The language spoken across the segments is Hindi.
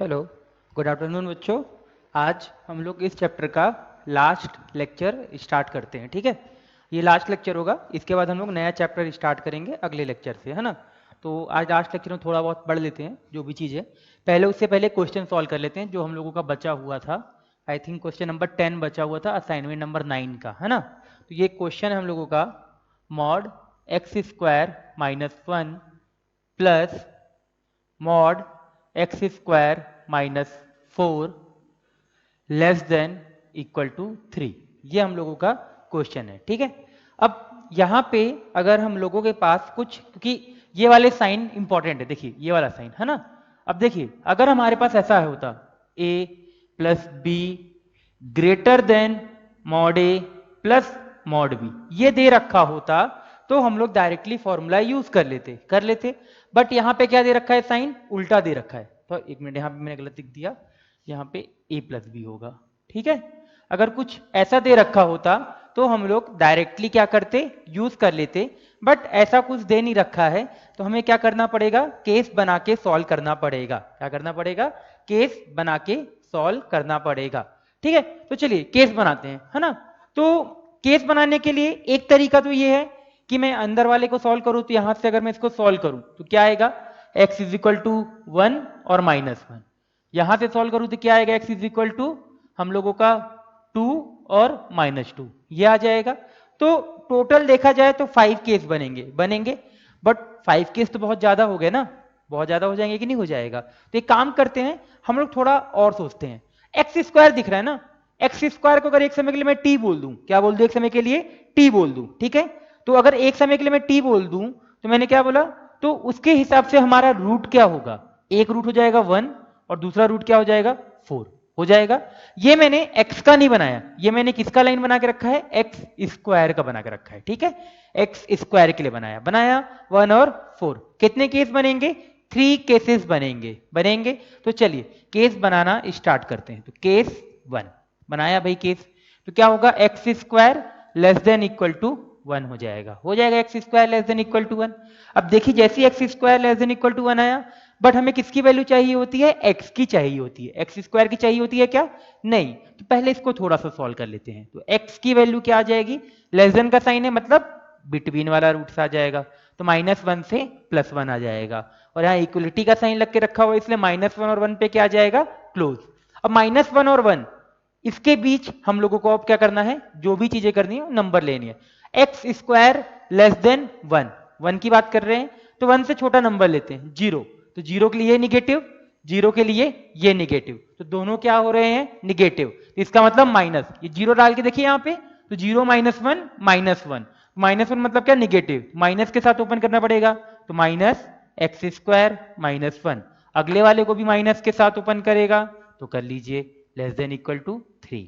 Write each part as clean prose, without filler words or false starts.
हेलो, गुड आफ्टरनून बच्चों। आज हम लोग इस चैप्टर का लास्ट लेक्चर स्टार्ट करते हैं, ठीक है। ये लास्ट लेक्चर होगा, इसके बाद हम लोग नया चैप्टर स्टार्ट करेंगे अगले लेक्चर से, है ना। तो आज लास्ट लेक्चर में थोड़ा बहुत पढ़ लेते हैं जो भी चीज़ है। पहले उससे पहले क्वेश्चन सॉल्व कर लेते हैं जो हम लोगों का बचा हुआ था। आई थिंक क्वेश्चन नंबर 10 बचा हुआ था असाइनमेंट नंबर 9 का, है ना। तो ये क्वेश्चन हम लोगों का mod x square minus one plus mod x square minus four less than equal to three, ये हम लोगों का क्वेश्चन है, ठीक है। अब यहाँ पे अगर हम लोगों के पास कुछ, क्योंकि ये वाले साइन इंपॉर्टेंट है, देखिए ये वाला साइन है ना। अब देखिए अगर हमारे पास ऐसा होता a plus B greater than mod A plus mod B, ये दे रखा होता तो हम लोग डायरेक्टली फॉर्मूला यूज कर लेते। बट यहाँ पे क्या दे रखा है, साइन उल्टा दे रखा है। तो एक मिनट, यहाँ पे मैंने गलत लिख दिया, यहाँ पे a प्लस बी होगा, ठीक है। अगर कुछ ऐसा दे रखा होता तो हम लोग डायरेक्टली क्या करते, यूज कर लेते। बट ऐसा कुछ दे नहीं रखा है तो हमें क्या करना पड़ेगा, केस बना के सॉल्व करना पड़ेगा। क्या करना पड़ेगा, केस बना के सॉल्व करना पड़ेगा, ठीक है। तो चलिए केस बनाते हैं, है ना। तो केस बनाने के लिए एक तरीका तो ये है कि मैं अंदर वाले को सॉल्व करूं, तो यहां से अगर मैं इसको सॉल्व करूं तो क्या आएगा, x is equal to one और माइनस वन। यहां से सॉल्व करूं तो क्या आएगा, x इज इक्वल टू हम लोगों का टू और माइनस टू, ये आ जाएगा। तो टोटल देखा जाए तो 5 केस बनेंगे। बट 5 केस तो बहुत ज्यादा हो गए ना, बहुत ज्यादा हो जाएंगे कि नहीं हो जाएगा। तो एक काम करते हैं, हम लोग थोड़ा और सोचते हैं। एक्स स्क्वायर दिख रहा है ना, एक्स स्क्वायर को अगर एक समय के लिए मैं टी बोल दूं, क्या बोल दूं, एक समय के लिए टी बोल दूं, ठीक है। तो अगर एक समय के लिए मैं टी बोल दूं तो मैंने क्या बोला, तो उसके हिसाब से हमारा रूट क्या होगा, एक रूट हो जाएगा वन और दूसरा रूट क्या हो जाएगा, फोर हो जाएगा। ये मैंने x का नहीं बनाया, ये मैंने किसका लाइन बना के रखा है, एक्स स्क्वायर का बना के रखा है, ठीक है। एक्स स्क्वायर के लिए बनाया वन और फोर। कितने केस बनेंगे, 3 केसेस बनेंगे। तो चलिए केस बनाना स्टार्ट करते हैं। तो केस वन बनाया भाई केस, तो क्या होगा, x square less than equal to one हो जाएगा x square less than equal to one. अब देखिए जैसे x square less than equal to one आया, बट हमें किसकी वैल्यू चाहिए होती है, एक्स की चाहिए होती है, एक्स स्क्वायर की चाहिए होती है क्या, नहीं। तो पहले इसको थोड़ा सा सॉल्व कर लेते हैं। तो एक्स की वैल्यू क्या आ जाएगी, लेस देन का साइन है मतलब बिटवीन वाला रूट आ जाएगा, तो माइनस वन से प्लस वन आ जाएगा। और यहाँ इक्वलिटी का साइन लग के रखा हुआ, इसलिए माइनस वन और वन पे क्या आ जाएगा, क्लोज। अब माइनस वन और वन इसके बीच हम लोगों को अब क्या करना है, जो भी चीजें करनी है नंबर लेनी है। X square less then one, one की बात कर रहे हैं तो वन से छोटा नंबर लेते हैं, जीरो। तो जीरो के लिए निगेटिव, जीरो के लिए ये निगेटिव, तो दोनों क्या हो रहे हैं, निगेटिव। तो इसका मतलब माइनस, ये जीरो डाल के देखिए यहाँ पे, तो zero minus one minus one, minus one मतलब क्या, निगेटिव, माइनस के साथ ओपन करना पड़ेगा, तो minus x square minus one. अगले वाले को भी माइनस के साथ ओपन करेगा तो कर लीजिए less than equal to three.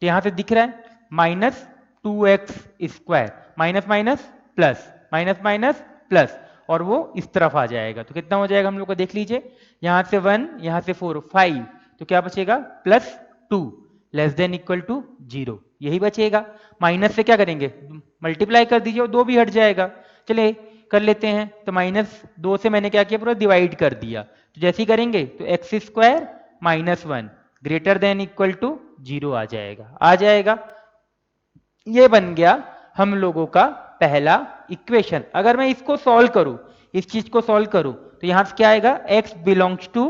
तो यहां से दिख रहा है minus two x square, minus minus plus, minus minus plus, और वो इस तरफ आ जाएगा। तो कितना हो जाएगा हम लोग को देख लीजिए, यहां से वन, यहां से फोर, फाइव, तो क्या बचेगा, plus two less than equal to zero, यही बचेगा। माइनस से क्या करेंगे, मल्टीप्लाई कर दीजिए और दो भी हट जाएगा। चलिए कर लेते हैं। तो माइनस दो से मैंने क्या किया, पूरा डिवाइड कर दिया। तो जैसे ही करेंगे तो x square minus one greater than equal to zero आ जाएगा। ये बन गया हम लोगों का पहला इक्वेशन। अगर मैं इसको सॉल्व करूं, इस चीज को सॉल्व करूं, तो यहां से क्या आएगा, x belongs to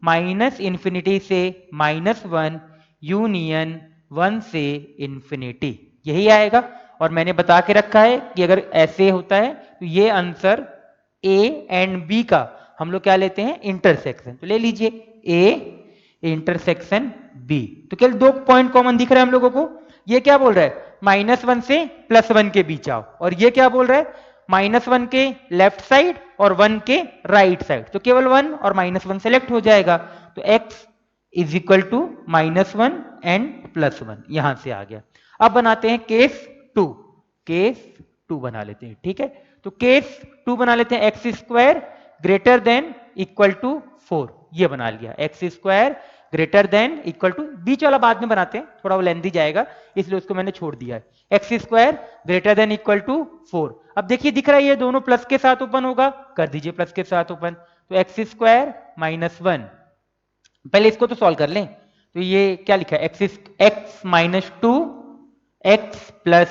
minus infinity से माइनस वन यूनियन वन से इंफिनिटी, यही आएगा। और मैंने बता के रखा है कि अगर ऐसे होता है तो ये आंसर a एंड b का हम लोग क्या लेते हैं, इंटरसेक्शन। तो ले लीजिए a इंटरसेक्शन b। तो केवल दो पॉइंट कॉमन दिख रहा है हम लोगों को। ये क्या बोल रहा है, माइनस वन से प्लस वन के बीच आओ, और ये क्या बोल रहा है, माइनस वन के लेफ्ट साइड और वन के राइट साइड। तो केवल वन और माइनस वन सेलेक्ट हो जाएगा। तो x is equal to minus one and plus one, यहां से आ गया। अब बनाते हैं केस टू, केस टू बना लेते हैं, ठीक है। तो केस टू बना लेते हैं, x square greater than equal to four, ये बना लिया, x square greater than equal to, बीच वाला बाद में बनाते हैं, थोड़ा वो लेंथी जाएगा इसलिए उसको मैंने छोड़ दिया है। X square greater than equal to four. अब देखिए दिख रहा है ये दोनों प्लस के साथ ओपन होगा, कर दीजिए प्लस के साथ ओपन। तो एक्स स्क्वायर माइनस वन पहले इसको तो सॉल्व कर लें। तो ये क्या लिखा है, x minus two x plus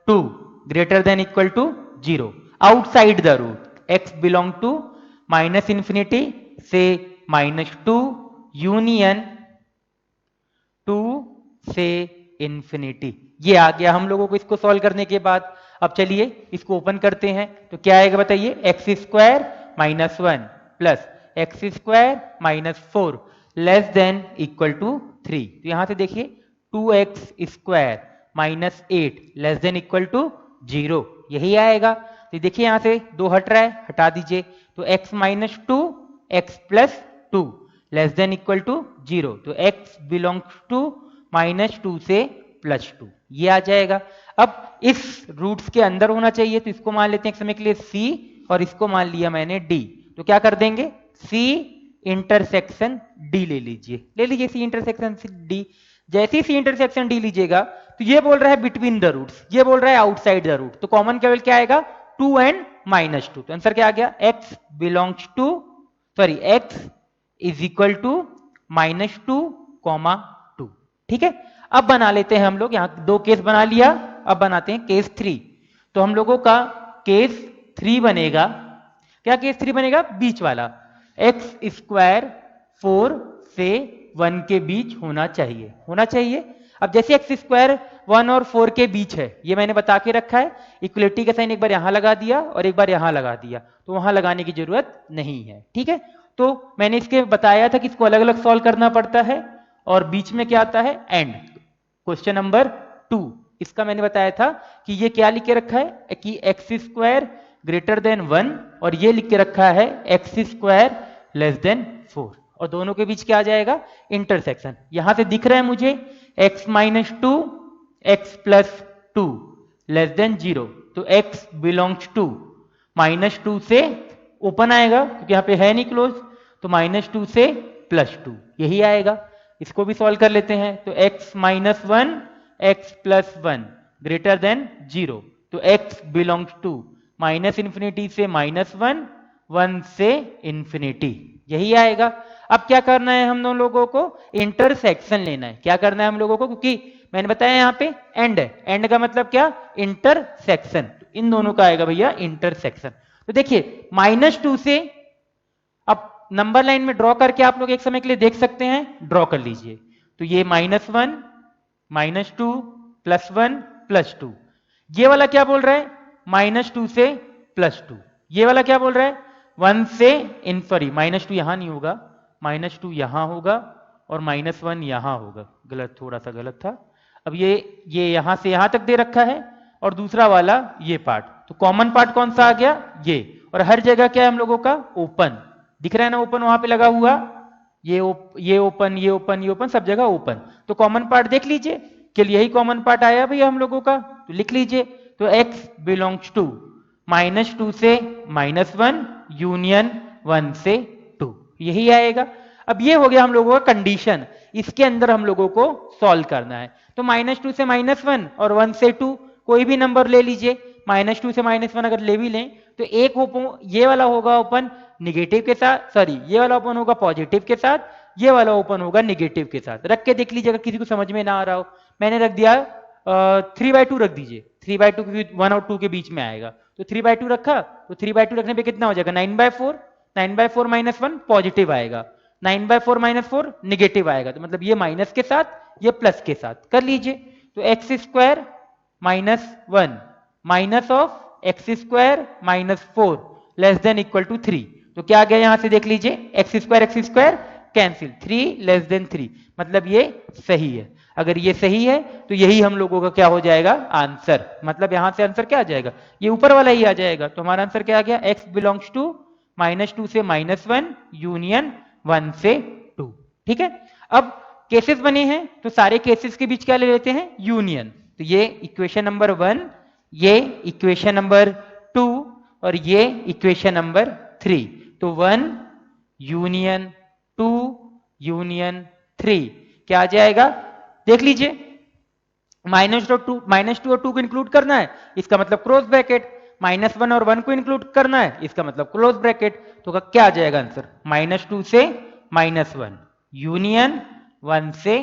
two greater than equal to 0 outside the root, x belong to minus infinity से -2 यूनियन 2 से इंफिनिटी। ये आ गया हम लोगों को इसको सॉल्व करने के बाद। अब चलिए इसको ओपन करते हैं, तो क्या आएगा बताइए, x square minus one plus x square minus four less than equal to 3। तो यहां से देखिए 2x square minus eight less than equal to 0, यही आएगा। तो देखिए यहां से 2 हट रहा है, हटा दीजिए। तो x minus two x plus two less than equal to 0, तो x बिलोंग्स टू -2 से +2, ये आ जाएगा। अब इस रूट्स के अंदर होना चाहिए, तो इसको मान लेते हैं एक समय के लिए c और इसको मान लिया मैंने d। तो क्या कर देंगे, c इंटरसेक्शन d ले लीजिए c इंटरसेक्शन d। जैसे ही c इंटरसेक्शन d लीजिएगा तो ये बोल रहा है बिटवीन द रूट्स, ये बोल रहा है आउटसाइड द रूट, तो कॉमन केवल क्या आएगा 2 एंड -2। तो आंसर क्या आ गया, x belongs to x is equal to -2, 2। ठीक है, अब बना लेते हैं हम लोग, यहां 2 केस बना लिया, अब बनाते हैं केस 3। तो हम लोगों का केस 3 बनेगा, क्या केस 3 बनेगा, बीच वाला, एक्स स्क्वायर 4 से 1 के बीच होना चाहिए। अब जैसे एक्स स्क्वायर 1 और 4 के बीच है, ये मैंने बता के रखा है, इक्वलिटी का साइन एक बार यहां लगा दिया और एक बार यहां लगा दिया, तो वहां लगाने की जरूरत नहीं है। ठीक है, तो मैंने इसके बताया था कि इसको अलग अलग सॉल्व करना पड़ता है, और बीच में क्या आता है, एंड। क्वेश्चन नंबर 2 इसका मैंने बताया था कि ये क्या लिख के रखा है कि एक्स स्क्वायर ग्रेटर देन 1, और ये लिख के रखा है एक्स स्क्वायर लेस देन 4, और दोनों के बीच क्या आ जाएगा, इंटरसेक्शन। यहां से दिख रहा है मुझे x minus two x plus two less then 0, तो x बिलोंग्स टू -2 से ओपन आएगा क्योंकि यहां पे है नहीं क्लोज, तो -2 से +2, यही आएगा। इसको भी सॉल्व कर लेते हैं, तो x minus one x plus one greater than 0, तो x belongs to minus infinity से -1, 1 से इंफिनिटी, यही आएगा। अब क्या करना है हम दोनों लोगों को, इंटरसेक्शन लेना है। क्या करना है हम लोगों को, क्योंकि मैंने बताया यहाँ पे एंड है, एंड का मतलब क्या, इंटरसेक्शन, तो इन दोनों का आएगा भैया इंटरसेक्शन। तो देखिए -2 से, अब नंबर लाइन में ड्रॉ करके आप लोग एक समय के लिए देख सकते हैं, ड्रॉ कर लीजिए। तो ये -1 -2 +1 +2, ये वाला क्या बोल रहा है, -2 से +2, ये वाला क्या बोल रहा है 1 से सॉरी -2 यहां नहीं होगा, -2 यहां होगा और -1 यहां होगा, गलत, थोड़ा सा गलत था। अब ये यहां से यहां तक दे रखा है, और दूसरा वाला ये पार्ट, तो कॉमन पार्ट कौन सा आ गया, ये। और हर जगह क्या है हम लोगों का, ओपन दिख रहा है ना, ओपन वहां पे लगा हुआ, ये ओपन ये ओपन ये ओपन, सब जगह ओपन। तो कॉमन पार्ट देख लीजिए, कि यही कॉमन पार्ट आया भैया हम लोगों का, तो लिख लीजिए। तो x बिलोंग्स टू -2 से -1 यूनियन 1 से 2, यही आएगा। अब ये हो गया हम लोगों का कंडीशन, इसके अंदर हम लोगों को सॉल्व करना है। तो -2 से -1 और 1 से 2 कोई भी नंबर ले लीजिए, -2 से -1 अगर ले भी लें तो एक ओपन, ये वाला होगा ओपन निगेटिव के साथ, सॉरी ये वाला ओपन होगा पॉजिटिव के साथ, ये वाला ओपन होगा निगेटिव के साथ। रख के देख लीजिए, अगर किसी को समझ में ना आ रहा हो। मैंने रख दिया 3/2 रख दीजिए, 3/2 क्योंकि 1 और 2 के बीच में आएगा, तो 3/2 रखा, तो 3/2 रखने पे कितना हो जाएगा 9/4, 9/4 -1 पॉजिटिव आएगा, 9/4 -4 निगेटिव आएगा, तो मतलब ये माइनस के साथ ये प्लस के साथ कर लीजिए। तो x square -1 minus of x square -4 less than equal to 3, तो क्या आ गया यहां से देख लीजिए, x square cancel, 3 less than 3, मतलब ये सही है। अगर ये सही है तो यही हम लोगों का क्या हो जाएगा, आंसर। मतलब यहां से आंसर क्या आ जाएगा, ये ऊपर वाला ही आ जाएगा। तो हमारा आंसर क्या आ गया, x बिलोंग्स टू -2 से -1 यूनियन 1 से 2। ठीक है, अब केसेस बने हैं, तो सारे केसेस के बीच क्या ले लेते हैं, यूनियन। तो ये इक्वेशन नंबर 1, ये इक्वेशन नंबर 2 और ये इक्वेशन नंबर 3। तो 1 यूनियन 2 यूनियन 3 क्या आ जाएगा, देख लीजिए, -2 और 2 को इंक्लूड करना है, इसका मतलब क्रॉस ब्रैकेट, -1 और 1 को इंक्लूड करना है, इसका मतलब क्लोज ब्रैकेट। तो क्या आ जाएगा आंसर, -2 से -1 यूनियन 1 से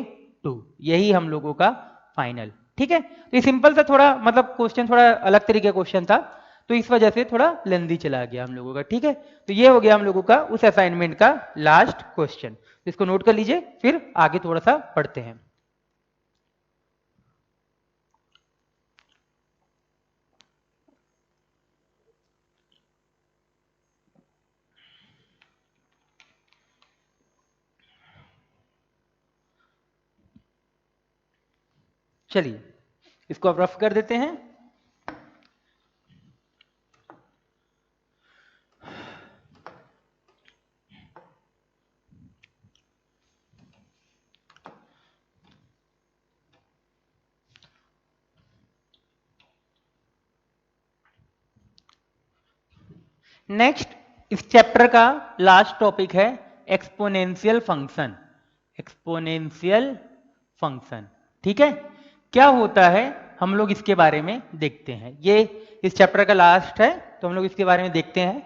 2, यही हम लोगों का फाइनल। ठीक है, तो ये सिंपल सा थोड़ा मतलब क्वेश्चन थोड़ा अलग तरीके का क्वेश्चन था, तो इस वजह से थोड़ा लेंदी चला गया हम लोगों का। ठीक है, तो ये हो गया हम लोगों का उस असाइनमेंट का लास्ट क्वेश्चन। तो इसको नोट कर लीजिए, फिर आगे थोड़ा सा पढ़ते हैं। चलिए इसको अब रफ कर देते हैं। नेक्स्ट इस चैप्टर का लास्ट टॉपिक है एक्सपोनेंशियल फंक्शन। एक्सपोनेंशियल फंक्शन, ठीक है, क्या होता है हम लोग इसके बारे में देखते हैं। ये इस चैप्टर का लास्ट है, तो हम लोग इसके बारे में देखते हैं।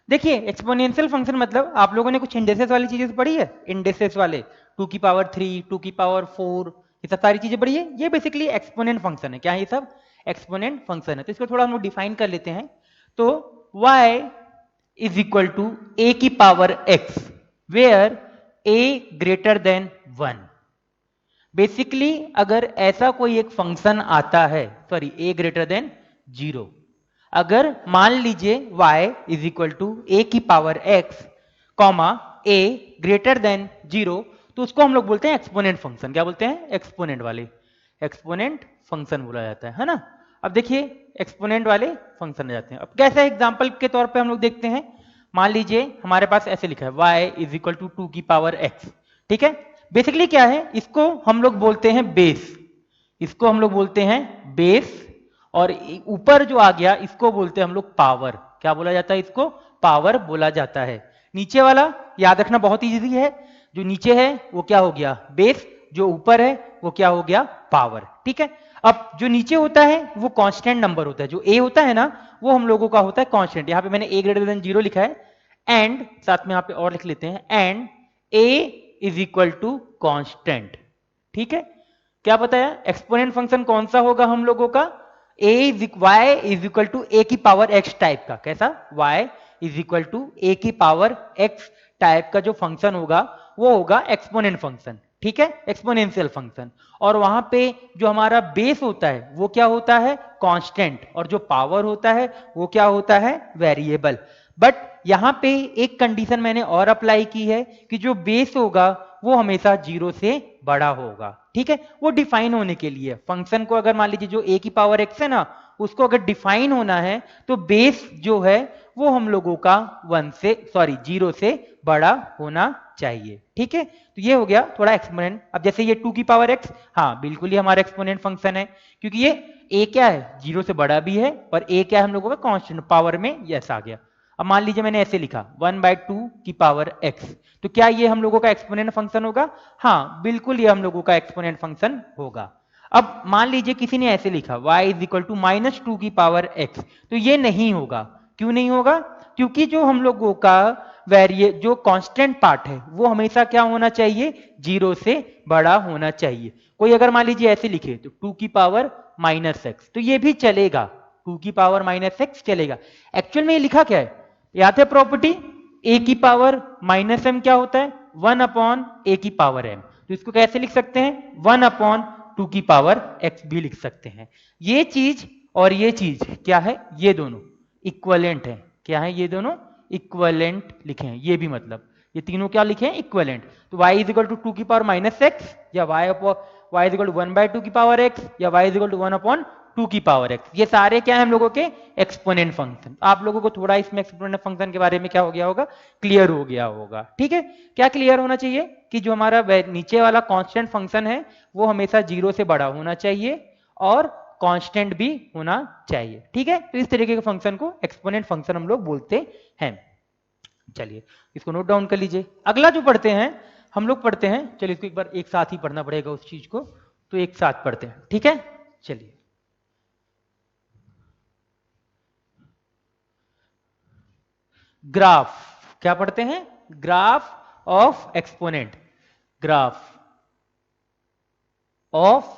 देखिए एक्सपोनेंशियल फंक्शन मतलब आप लोगों ने कुछ इंडेसेस वाली चीजें पढ़ी है, इंडेसेस वाले 2 की पावर 3, 2 की पावर 4, ये सब सारी चीजें पढ़ी है। ये बेसिकली एक्सपोनेंट फंक्शन है। क्या है ये सब? एक्सपोनेंट फंक्शन है। तो इसको थोड़ा हम लोग डिफाइन कर लेते हैं। तो y is equal to a की power x where a greater than 1। Basically अगर ऐसा कोई एक फंक्शन आता है, सॉरी a ग्रेटर देन 0, अगर मान लीजिए y is equal to A की power x comma a greater than 0, तो उसको हम लोग बोलते हैं एक्सपोनेंट फंक्शन। क्या बोलते हैं? एक्सपोनेंट वाले, एक्सपोनेंट फंक्शन बोला जाता है ना। अब देखिए एक्सपोनेंट वाले फंक्शन आ जाते हैं। अब कैसे एग्जांपल के तौर पे हम लोग देखते हैं। मान लीजिए हमारे पास ऐसे लिखा है y इज इक्वल टू 2 की पावर x। ठीक है, बेसिकली क्या है, इसको हम लोग बोलते हैं बेस, इसको हम लोग बोलते हैं बेस, और ऊपर जो आ गया इसको बोलते हैं हम लोग पावर। क्या बोला जाता है? इसको पावर बोला जाता है। नीचे वाला याद रखना बहुत इजी है, जो नीचे है वो क्या हो गया? बेस, जो ऊपर है वो क्या हो गया? पावर। ठीक है, अब जो नीचे होता है वो कांस्टेंट नंबर होता है, जो ए होता है ना वो हम लोगों का होता है कांस्टेंट। यहां पे मैंने ए ग्रेटर देन 0 लिखा है, एंड साथ में यहां पे और लिख लेते हैं, and a is equal to constant. ठीक है, क्या बताया? एक्सपोनेंट फंक्शन कौन सा होगा हम लोगों का? Y is equal to A की पावर एक्स टाइप का। कैसा? Y is equal to A की पावर एक्स टाइप का जो फंक्शन होगा वो होगा एक्सपोनेंट फंक्शन। ठीक है, एक्सपोनेंशियल फंक्शन। और वहां पे जो हमारा बेस होता है वो क्या होता है? कांस्टेंट, और जो पावर होता है वो क्या होता है? वेरिएबल। बट यहां पे एक कंडीशन मैंने और अप्लाई की है कि जो बेस होगा वो हमेशा 0 से बड़ा होगा। ठीक है, वो डिफाइन होने के लिए फंक्शन को, अगर मान लीजिए जो a की पावर x है ना, उसको अगर डिफाइन होना है तो बेस जो है वो हम लोगों का 0 से बड़ा होना चाहिए। ठीक है, तो ये हो गया थोड़ा एक्सपोनेंट। अब जैसे ये 2 की पावर x, हाँ बिल्कुल ये हमारा एक्सपोनेंट फंक्शन है, क्योंकि ये a क्या है? 0 से बड़ा भी है, और a क्या है हम लोगों का? कांस्टेंट, पावर में यस आ गया। अब मान लीजिए मैंने ऐसे लिखा 1/2 की पावर x, तो क्या ये हम लोगों का एक्सपोनेंट फंक्शन होगा? हाँ बिल्कुल ये हम लोगों का एक्सपोनेंट फंक्शन होगा। अब मान लीजिए किसी ने ऐसे लिखा y इज इक्वल टू -2 की पावर x, तो ये नहीं होगा। क्यों नहीं होगा? क्योंकि जो हम लोगों का जो कांस्टेंट पार्ट है वो हमेशा क्या होना चाहिए? 0 से बड़ा होना चाहिए। कोई अगर मान लीजिए ऐसे लिखे तो 2 की पावर -x, तो ये भी चलेगा, 2 की पावर -x चलेगा। एक्चुअल में ये लिखा क्या है? याद है प्रॉपर्टी? a की पावर -m क्या होता है? 1 अपॉन a की पावर m। तो इसको कैसे लिख सकते हैं? 1 अपॉन 2 की पावर x भी लिख सकते हैं। ये चीज और ये चीज क्या है? ये दोनों इक्वलेंट है। क्या है? ये दोनों इक्वलेंट लिखे हैं। ये भी मतलब ये तीनों क्या लिखे हैं? इक्वलेंट। तो y इज इक्वल टू 2 की पावर -x, या y इज इक्वल टू 1/2 की पावर x, या y is equal to 1 upon 2 की पावर x। ये सारे क्या है हम लोगों के? Exponent function. आप लोगों को थोड़ा इसमें एक्सपोनेंट फंक्शन के बारे में क्या हो गया होगा? क्लियर हो गया होगा। ठीक है, क्या क्लियर होना चाहिए? कि जो हमारा नीचे वाला कांस्टेंट फंक्शन है वो हमेशा 0 से बड़ा होना चाहिए, और कांस्टेंट भी होना चाहिए। ठीक है, तो इस तरीके के फंक्शन को एक्सपोनेंट फंक्शन हम लोग बोलते हैं। चलिए इसको नोट डाउन कर लीजिए। अगला जो पढ़ते हैं हम लोग पढ़ते हैं, चलिए इसको एक बार एक साथ ही पढ़ना पड़ेगा उस चीज को, तो एक साथ पढ़ते हैं। ठीक है, चलिए ग्राफ। क्या पढ़ते हैं? Graph of exponent. Graph of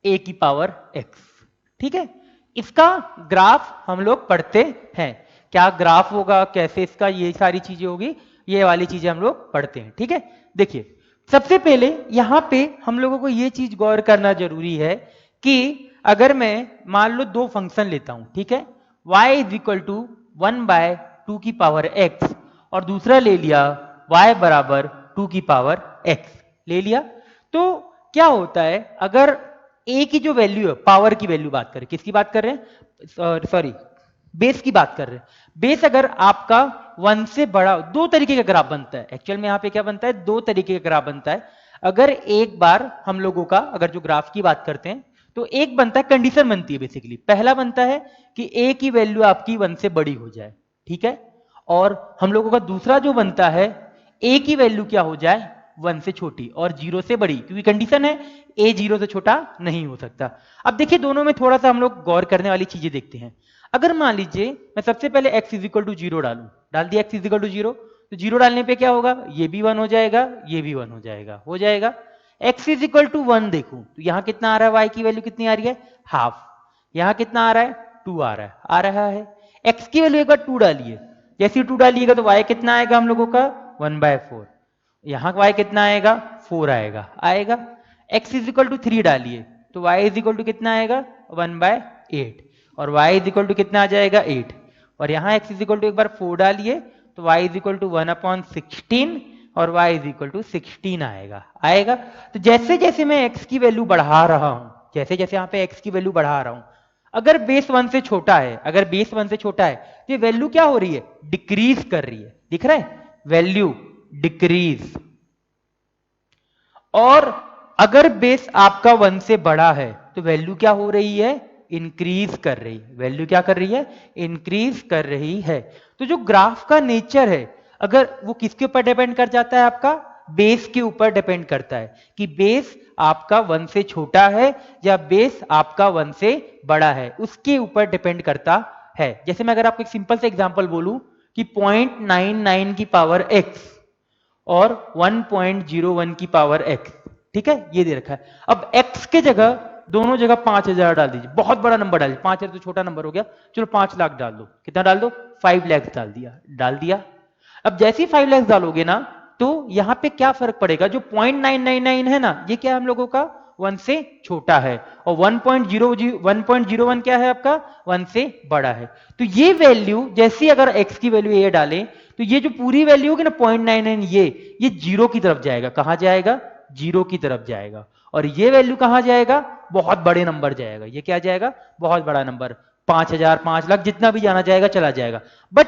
A की पावर एक्स। ठीक है, इसका ग्राफ हम लोग पढ़ते हैं, क्या ग्राफ होगा, कैसे इसका, ये सारी चीजें होगी, ये वाली चीजें हम लोग पढ़ते हैं। ठीक है, देखिए सबसे पहले यहां पे हम लोगों को ये चीज गौर करना जरूरी है कि अगर मैं मान लो दो फंक्शन लेता हूं, ठीक है, y इज इक्वल टू 1/2 की पावर x और दूसरा ले लिया y बराबर 2 की पावर x ले लिया, तो क्या होता है अगर a की जो वैल्यू है, पावर की वैल्यू बात करें, किसकी बात कर रहे हैं, सॉरी बेस की बात कर रहे हैं, बेस अगर आपका 1 से बड़ा, दो तरीके का ग्राफ बनता है एक्चुअल में, यहां पे क्या बनता है, दो तरीके का ग्राफ बनता है। अगर एक बार हम लोगों का अगर जो ग्राफ की बात करते हैं तो एक बनता है, कंडीशन बनती है बेसिकली, पहला बनता है कि a की वैल्यू आपकी 1 से बड़ी हो जाए, ठीक है, और हम लोगों का दूसरा जो बनता है a की वैल्यू क्या हो जाए, 1 से छोटी और 0 से बड़ी, क्योंकि कंडीशन है a 0 से छोटा नहीं हो सकता। अब देखिए दोनों में थोड़ा सा हम लोग गौर करने वाली चीजें देखते हैं। अगर मान लीजिए मैं सबसे पहले x इज इक्वल टू 0 डालूं, डाल दिया x इज इक्वल टू 0, तो 0 डालने पे क्या होगा, ये भी 1 हो जाएगा, ये भी 1 हो जाएगा। x इज इक्वल टू 1 देखूं तो यहां कितना आ रहा है, y की वैल्यू कितनी आ रही है, हाफ, यहां कितना आ रहा है, 2 आ रहा है। x की वैल्यू एक बार 2 डालिए, जैसे ही 2 डालिएगा तो y कितना आएगा हम लोगों का, 1/4, यहां y कितना आएगा, 4 आएगा। x इज इक्वल टू 3 डालिए तो y इज इक्वल टू कितना आएगा, 1/8, और y इज इक्वल टू कितना आ जाएगा, 8, और यहाँ x इज इक्वल टू एक बार 4 डालिए तो y इज इक्वल टू 1/16 और y इज इक्वल टू 16 आएगा। तो जैसे जैसे मैं x की वैल्यू बढ़ा रहा हूं, जैसे जैसे यहाँ पे x की वैल्यू बढ़ा रहा हूं, अगर बेस 1 से छोटा है, अगर बेस 1 से छोटा है तो ये वैल्यू क्या हो रही है, डिक्रीज कर रही है, दिख रहा है, वैल्यू डिक्रीज। और अगर बेस आपका 1 से बड़ा है तो वैल्यू क्या हो रही है, इंक्रीज कर रही है, वैल्यू क्या कर रही है, इंक्रीज कर रही है। तो जो ग्राफ का नेचर है, अगर वो किसके ऊपर डिपेंड कर जाता है, आपका बेस के ऊपर डिपेंड करता है कि बेस आपका 1 से छोटा है या बेस आपका 1 से बड़ा है, उसके ऊपर डिपेंड करता है। जैसे मैं अगर आपको एक सिंपल से एग्जांपल बोलूं कि 0.99 की पावर x और 1.01 की पावर x, ठीक है, ये दे रखा है। अब x के जगह दोनों जगह 5000 डाल दीजिए, बहुत बड़ा नंबर डाल दीजिए, 5000 तो छोटा नंबर हो गया, चलो 5 लाख डाल दो, कितना डाल दो, 5 लाख डाल दिया। अब जैसे ही 5 लाख डालोगे ना तो यहां पे क्या फर्क पड़ेगा, जो 0.999 है ना, ये क्या है हम लोगों का, 1 से छोटा है, और 1.01 क्या है आपका, 1 से बड़ा है। तो ये वैल्यू जैसी अगर x की वैल्यू ये डालें तो ये जो पूरी वैल्यू होगी ना 0.99, ये 0 की तरफ जाएगा, कहां जाएगा, 0 की तरफ जाएगा, और ये वैल्यू कहां जाएगा, बहुत बड़े नंबर जाएगा, ये क्या जाएगा, बहुत बड़ा नंबर, 5000 5 लाख जितना भी जाना जाएगा चला जाएगा। बट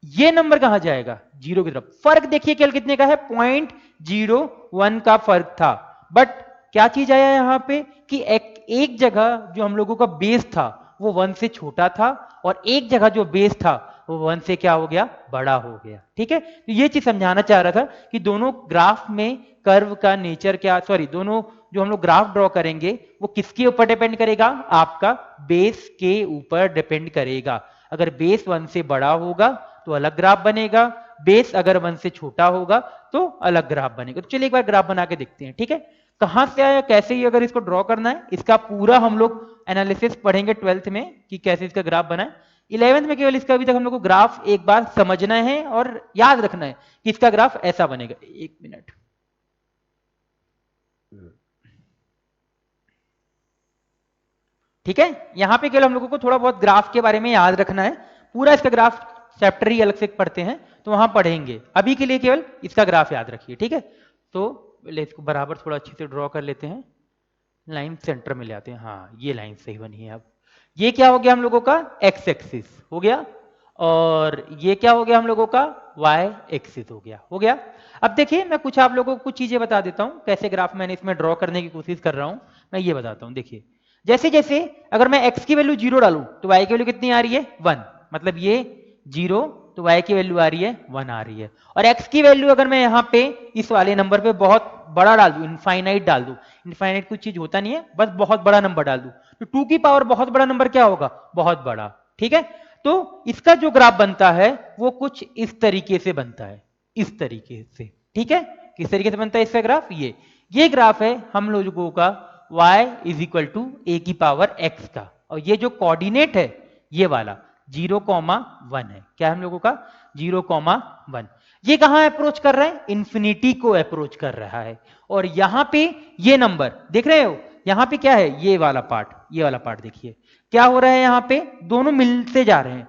ये नंबर कहां जाएगा, 0 की तरफ। फर्क देखिए केवल कितने का है, 0.01 का फर्क था। बट क्या चीज आया यहां पे कि एक जगह जो हम लोगों का बेस था वो 1 से छोटा था, और एक जगह जो बेस था वो 1 से क्या हो गया, बड़ा हो गया। ठीक है, तो ये चीज समझाना चाह रहा था कि दोनों ग्राफ में कर्व का नेचर क्या, सॉरी दोनों जो हम लोग ग्राफ ड्रॉ करेंगे वो किसके ऊपर डिपेंड करेगा, आपका बेस के ऊपर डिपेंड करेगा। अगर बेस 1 से बड़ा होगा तो अलग ग्राफ बनेगा, बेस अगर 1 से छोटा होगा तो अलग ग्राफ बनेगा। तो चलिए एक बार ग्राफ बना के देखते हैं। ठीक है, कहां से आया, कैसे ही अगर इसको ड्रॉ करना है, इसका पूरा हम लोग एनालिसिस पढ़ेंगे 12th में कि कैसे इसका ग्राफ बना है। 11th में केवल इसका अभी तक हम लोग को ग्राफ एक बार समझना है और याद रखना है कि इसका ग्राफ ऐसा बनेगा। एक मिनट, ठीक है, यहां पे केवल हम लोगों को थोड़ा बहुत ग्राफ के बारे में याद रखना है, पूरा इसका ग्राफ चैप्टर ही अलग से पढ़ते हैं तो वहां पढ़ेंगे, अभी के लिए केवल इसका ग्राफ याद रखिए। ठीक है, तो इसको बराबर थोड़ा अच्छे से ड्रॉ कर लेते हैं, लाइन सेंटर में ले आते हैं, हाँ ये लाइन सही बनी है। अब ये क्या हो गया हम लोगों का, एक्स एक्सिस हो गया, और ये क्या हो गया हम लोगों का, वाई एक्सिस हो गया। अब देखिए मैं कुछ आप लोगों को कुछ चीजें बता देता हूं, कैसे ग्राफ मैंने इसमें ड्रॉ करने की कोशिश कर रहा हूं, मैं ये बताता हूं। देखिए जैसे जैसे अगर मैं x की वैल्यू 0 डालूं तो y की वैल्यू कितनी आ रही है, 1, मतलब ये 0 तो y की वैल्यू आ रही है 1 आ रही है। और x की वैल्यू अगर मैं यहाँ पे इस वाले नंबर पे बहुत बड़ा डाल दूं, इनफाइनाइट डाल दूं, इनफाइनाइट कुछ चीज होता नहीं है, बस बहुत बड़ा नंबर डाल दूं, तो 2 की पावर बहुत बड़ा नंबर क्या होगा, बहुत बड़ा। ठीक है, तो इसका जो ग्राफ बनता है वो कुछ इस तरीके से बनता है, इस तरीके से। ठीक है, किस तरीके से बनता है इसका ग्राफ? ये ग्राफ है हम लोगों का y is equal to A की पावर x का, और ये जो कोऑर्डिनेट है ये वाला 0,1 है। क्या है हम लोगों का? 0,1। ये कहां अप्रोच कर रहा है? इन्फिनिटी को अप्रोच कर रहा है। और यहां पे ये नंबर देख रहे हो, यहां पे क्या है? ये वाला पार्ट देखिए क्या हो रहा है, यहां पे दोनों मिलते जा रहे हैं,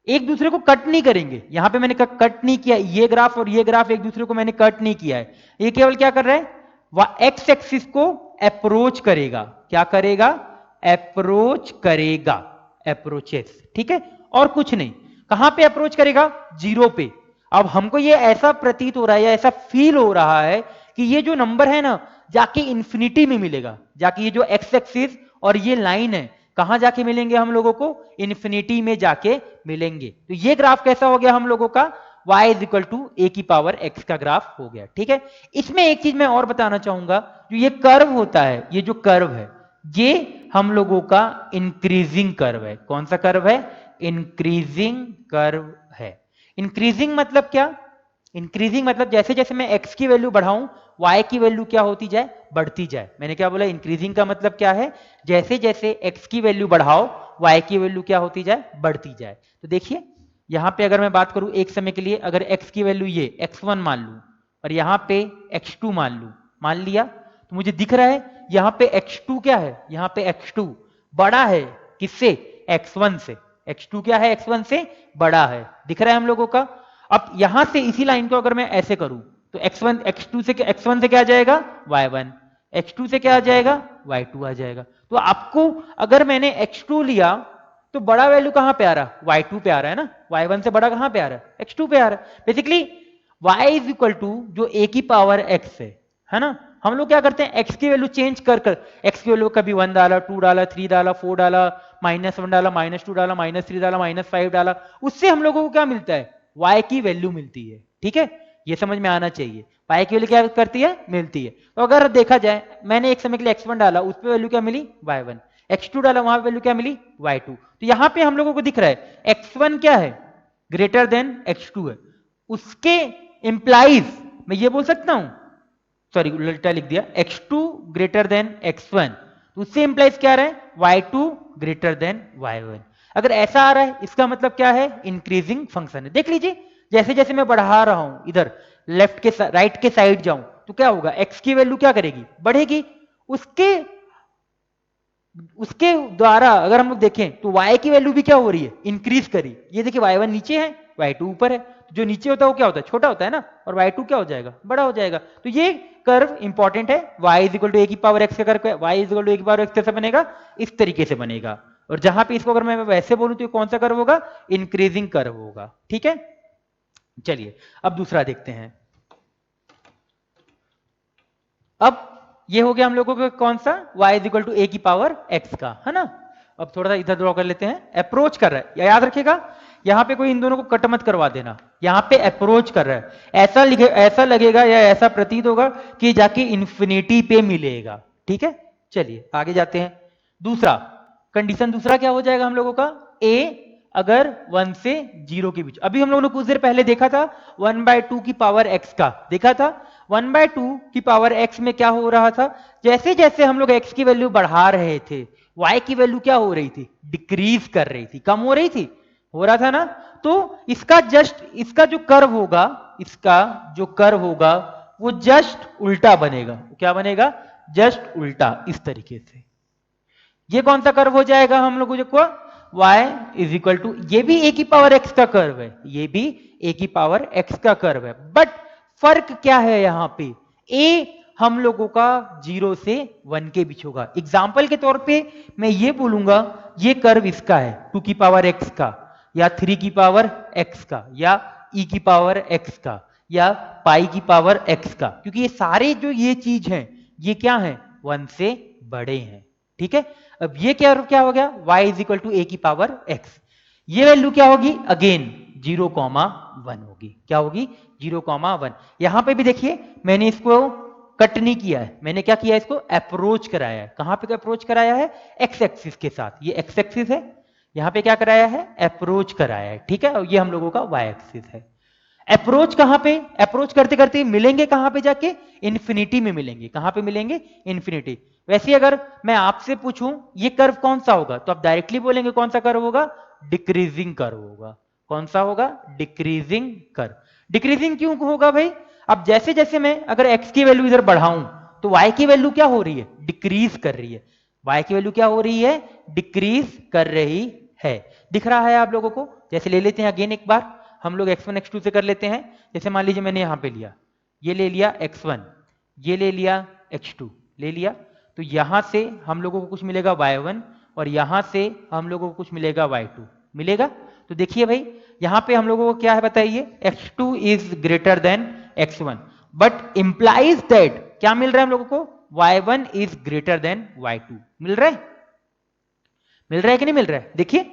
एक दूसरे को कट नहीं करेंगे। यहां पे मैंने कट नहीं किया, ये ग्राफ और ये ग्राफ एक दूसरे को मैंने कट नहीं किया है। ये केवल क्या कर रहा है? वह एक्स एक्सिस को अप्रोच करेगा। क्या करेगा? अप्रोच करेगा, अप्रोचेस, ठीक है, और कुछ नहीं। कहां पे अप्रोच करेगा? 0 पे। अब हमको ये ऐसा प्रतीत हो रहा है या ऐसा फील हो रहा है कि ये जो नंबर है ना जाके इंफिनिटी में मिलेगा, जाके ये जो एक्स एक्सिस और ये लाइन है कहां जाके मिलेंगे हम लोगों को? इन्फिनिटी में जाके मिलेंगे। तो ये ग्राफ कैसा हो गया हम लोगों का? y is equal to A की पावर x का ग्राफ हो गया, ठीक है। इसमें एक चीज मैं और बताना चाहूंगा, जो ये कर्व होता है, ये जो कर्व है ये हम लोगों का इंक्रीजिंग कर्व है। कौन सा कर्व है? इंक्रीजिंग कर्व है। इंक्रीजिंग मतलब क्या? इंक्रीजिंग मतलब जैसे जैसे मैं x की वैल्यू बढ़ाऊं y की वैल्यू क्या होती जाए? बढ़ती जाए। मैंने क्या बोला? इंक्रीजिंग का मतलब क्या है? जैसे जैसे x की वैल्यू बढ़ाओ y की वैल्यू क्या होती जाए? बढ़ती जाए। तो देखिए यहां पे अगर मैं बात करूं एक समय के लिए, अगर x की वैल्यू ये x1 मान लूं और यहां पे x2 मान लूं, मान लिया, तो मुझे दिख रहा है यहां पे x2 क्या है? यहां पे x2 बड़ा है किससे? x1 से। x2 क्या है? x1 से बड़ा है, दिख रहा है हम लोगों का। अब यहां से इसी लाइन को अगर मैं ऐसे करूं तो x1 x2 से x1 से क्या आ जाएगा? y1, x2 से क्या आ जाएगा? y2 आ जाएगा। तो आपको अगर मैंने x2 लिया तो बड़ा वैल्यू कहां पे आ रहा? y2 पे आ रहा है ना। y1 से बड़ा कहां पे आ रहा है? x2 पे आ रहा है। Basically y is equal to जो a की पावर x है ना, हम लोग क्या करते हैं? x की वैल्यू चेंज कर x की वैल्यू कभी 1 डाला, 2 डाला, 3 डाला, 4 डाला, -1 डाला, -2 डाला, -3 डाला, -5 डाला, उससे हम लोगों को क्या मिलता है? y की वैल्यू मिलती है, ठीक है। ये समझ में आना चाहिए, y की वैल्यू क्या करती है? मिलती है। तो अगर देखा जाए मैंने एक समय के लिए x1 डाला, उस पर वैल्यू क्या मिली? y1, x2 डाला, वहां पे वैल्यू क्या मिली? y2। तो यहां पे हम लोगों को दिख रहा है x1 क्या है? ग्रेटर देन x2 है। उसके इंप्लाइज मैं ये बोल सकता हूं, सॉरी उल्टा लिख दिया, x2 ग्रेटर देन x1, तो उससे इंप्लाइज क्या आ रहा है? y2 greater than y1। अगर ऐसा आ रहा है इसका मतलब क्या है? इंक्रीजिंग फंक्शन है। देख लीजिए जैसे जैसे मैं बढ़ा रहा हूं इधर लेफ्ट के राइट के साइड जाऊं तो क्या होगा? x की वैल्यू क्या करेगी? बढ़ेगी। उसके उसके द्वारा अगर हम लोग देखें तो y की वैल्यू भी क्या हो रही है? इंक्रीज करी। ये देखिए y1 नीचे है, y2 ऊपर है, जो नीचे होता है वो क्या होता है? छोटा होता है ना, और y2 क्या हो जाएगा? बड़ा हो जाएगा। तो ये कर्व इंपॉर्टेंट है। y is equal to A की पावर एक्स का curve, y is equal to A की पावर एक्स कैसे बनेगा? इस तरीके से बनेगा। और जहां पे इसको अगर मैं वैसे बोलूं तो ये कौन सा कर्व होगा? इंक्रीजिंग कर्व होगा, ठीक है। चलिए अब दूसरा देखते हैं। अब ये हो गया हम लोगों को कौन सा? y is equal to A की पावर x का, है ना। अब थोड़ा सा इधर ड्रॉ कर लेते हैं। अप्रोच कर रहा है, या याद रखिएगा यहां पे कोई इन दोनों को कट मत करवा देना। यहां पे अप्रोच कर रहा है, ऐसा लगेगा या ऐसा प्रतीत होगा कि जाके इंफिनिटी पे मिलेगा, ठीक है। चलिए आगे जाते हैं। दूसरा कंडीशन, दूसरा क्या हो जाएगा हम लोगों का? a अगर 1 से 0 के बीच, अभी हम लोगों ने कुछ देर पहले देखा था 1/2 की पावर x का, देखा था 1/2 की पावर x में क्या हो रहा था? जैसे जैसे हम लोग x की वैल्यू बढ़ा रहे थे y की वैल्यू क्या हो रही थी? डिक्रीज कर रही थी, कम हो रही थी, हो रहा था ना। तो इसका जो कर्व होगा, इसका जो कर्व होगा वो जस्ट उल्टा बनेगा। क्या बनेगा? जस्ट उल्टा, इस तरीके से। ये कौन सा कर्व हो जाएगा हम लोगों को? y इज इक्वल टू, ये भी a की पावर x का कर्व है, ये भी a की पावर x का कर्व है, बट फर्क क्या है यहां पे? a हम लोगों का 0 से 1 के बीच होगा। एग्जाम्पल के तौर पे मैं ये बोलूंगा ये कर्व इसका है 2 की पावर x का, या 3 की पावर x का, या e की पावर x का, या पाई की पावर x का, क्योंकि ये सारे जो ये चीज हैं ये क्या है? 1 से बड़े हैं, ठीक है। अब ये क्या हो गया? y is equal to A की पावर x। ये वैल्यू क्या होगी? अगेन 0,1 होगी। क्या होगी? 0,1। यहां पे भी देखिए मैंने इसको कट नहीं किया है, मैंने क्या किया? इसको अप्रोच कराया है। कहां पे अप्रोच कराया है? एक्स एक्सिस के साथ। ये एक्स एक्सिस है, यहां पे क्या कराया है? अप्रोच कराया है, ठीक है। और ये हम लोगों का y एक्सिस है। अप्रोच कहां पे, अप्रोच करते करते मिलेंगे कहां पे जाके, इन्फिनिटी में मिलेंगे। कहां पे मिलेंगे, इन्फिनिटी। वैसे अगर मैं आपसे पूछूं ये कर्व कौन सा होगा, तो आप डायरेक्टली बोलेंगे कौन सा कर्व होगा, डिक्रीजिंग कर्व होगा। कौन सा होगा, डिक्रीजिंग कर्व। डिक्रीजिंग क्यों होगा भाई, अब जैसे जैसे मैं अगर x की वैल्यू इधर बढ़ाऊं तो y की वैल्यू क्या हो रही है, डिक्रीज कर रही है। y की वैल्यू क्या हो रही है, डिक्रीज कर रही है। दिख रहा है आप लोगों को। जैसे ले लेते हैं अगेन एक बार, हम लोग x1 x2 से कर लेते हैं। जैसे मान लीजिए मैंने यहां पे लिया, ये ले लिया x1, ये ले लिया x2 ले लिया, तो यहां से हम लोगों को कुछ मिलेगा y1 और यहां से हम लोगों को कुछ मिलेगा y2 मिलेगा। तो देखिए भाई यहां पे हम लोगों को क्या है बताइए, x2 is greater than x1, but implies that क्या मिल रहा है हम लोगों को, y1 is greater than y2। मिल रहा है, मिल रहा है कि नहीं मिल रहा है। देखिए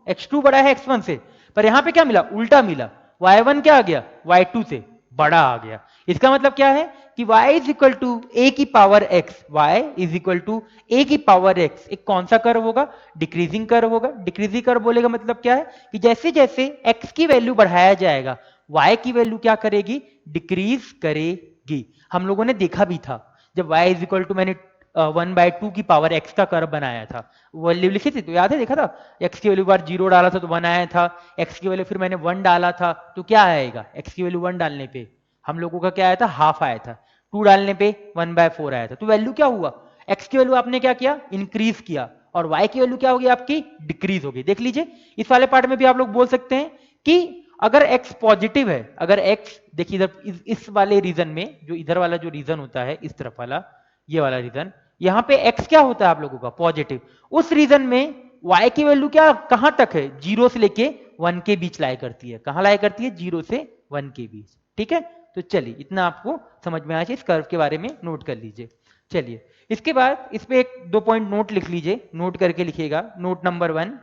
x2 बड़ा है x1 से, पर यहां पे क्या मिला, उल्टा मिला, y1 क्या आ गया, y2 से बड़ा आ गया। इसका मतलब क्या है कि y is equal to A की power x, y is equal to A की पावर x एक कौन सा कर्व होगा, डिक्रीजिंग कर्व होगा। डिक्रीजिंग कर्व बोलेगा मतलब क्या है कि जैसे जैसे x की वैल्यू बढ़ाया जाएगा y की वैल्यू क्या करेगी, डिक्रीज करेगी। हम लोगों ने देखा भी था जब y इज इक्वल टू मैंने 1/2 की पावर x का कर्व बनाया था, वैल्यू लिखी थी तो याद है, देखा था x की वैल्यू बार 0 डाला था तो 1 आया था, x की वैल्यू फिर मैंने 1 डाला था तो क्या आएगा, x की वैल्यू 1 डालने पे हम लोगों का क्या आया था, हाफ आया था, 2 डालने पे 1/4 आया था। तो वैल्यू क्या हुआ, x की वैल्यू आपने क्या किया, इंक्रीज किया, और y की वैल्यू क्या होगी आपकी, डिक्रीज होगी। देख लीजिए इस वाले पार्ट में भी आप लोग बोल सकते हैं कि अगर x पॉजिटिव है, अगर x देखिए इधर इस वाले रीजन में, जो इधर वाला जो रीजन होता है इस तरफ वाला, ये वाला रीजन, यहां पे x क्या होता है आप लोगों का, पॉजिटिव, उस रीजन में y की वैल्यू क्या कहां तक है, 0 से लेके 1 के बीच लाई करती है। कहां लाई करती है, 0 से 1 के बीच। ठीक है, तो चलिए इतना आपको समझ में आया, इस कर्व के बारे में नोट कर लीजिए। चलिए इसके बाद इस पे एक 2 पॉइंट नोट लिख लीजिए, नोट करके लिखिएगा। नोट नंबर 1,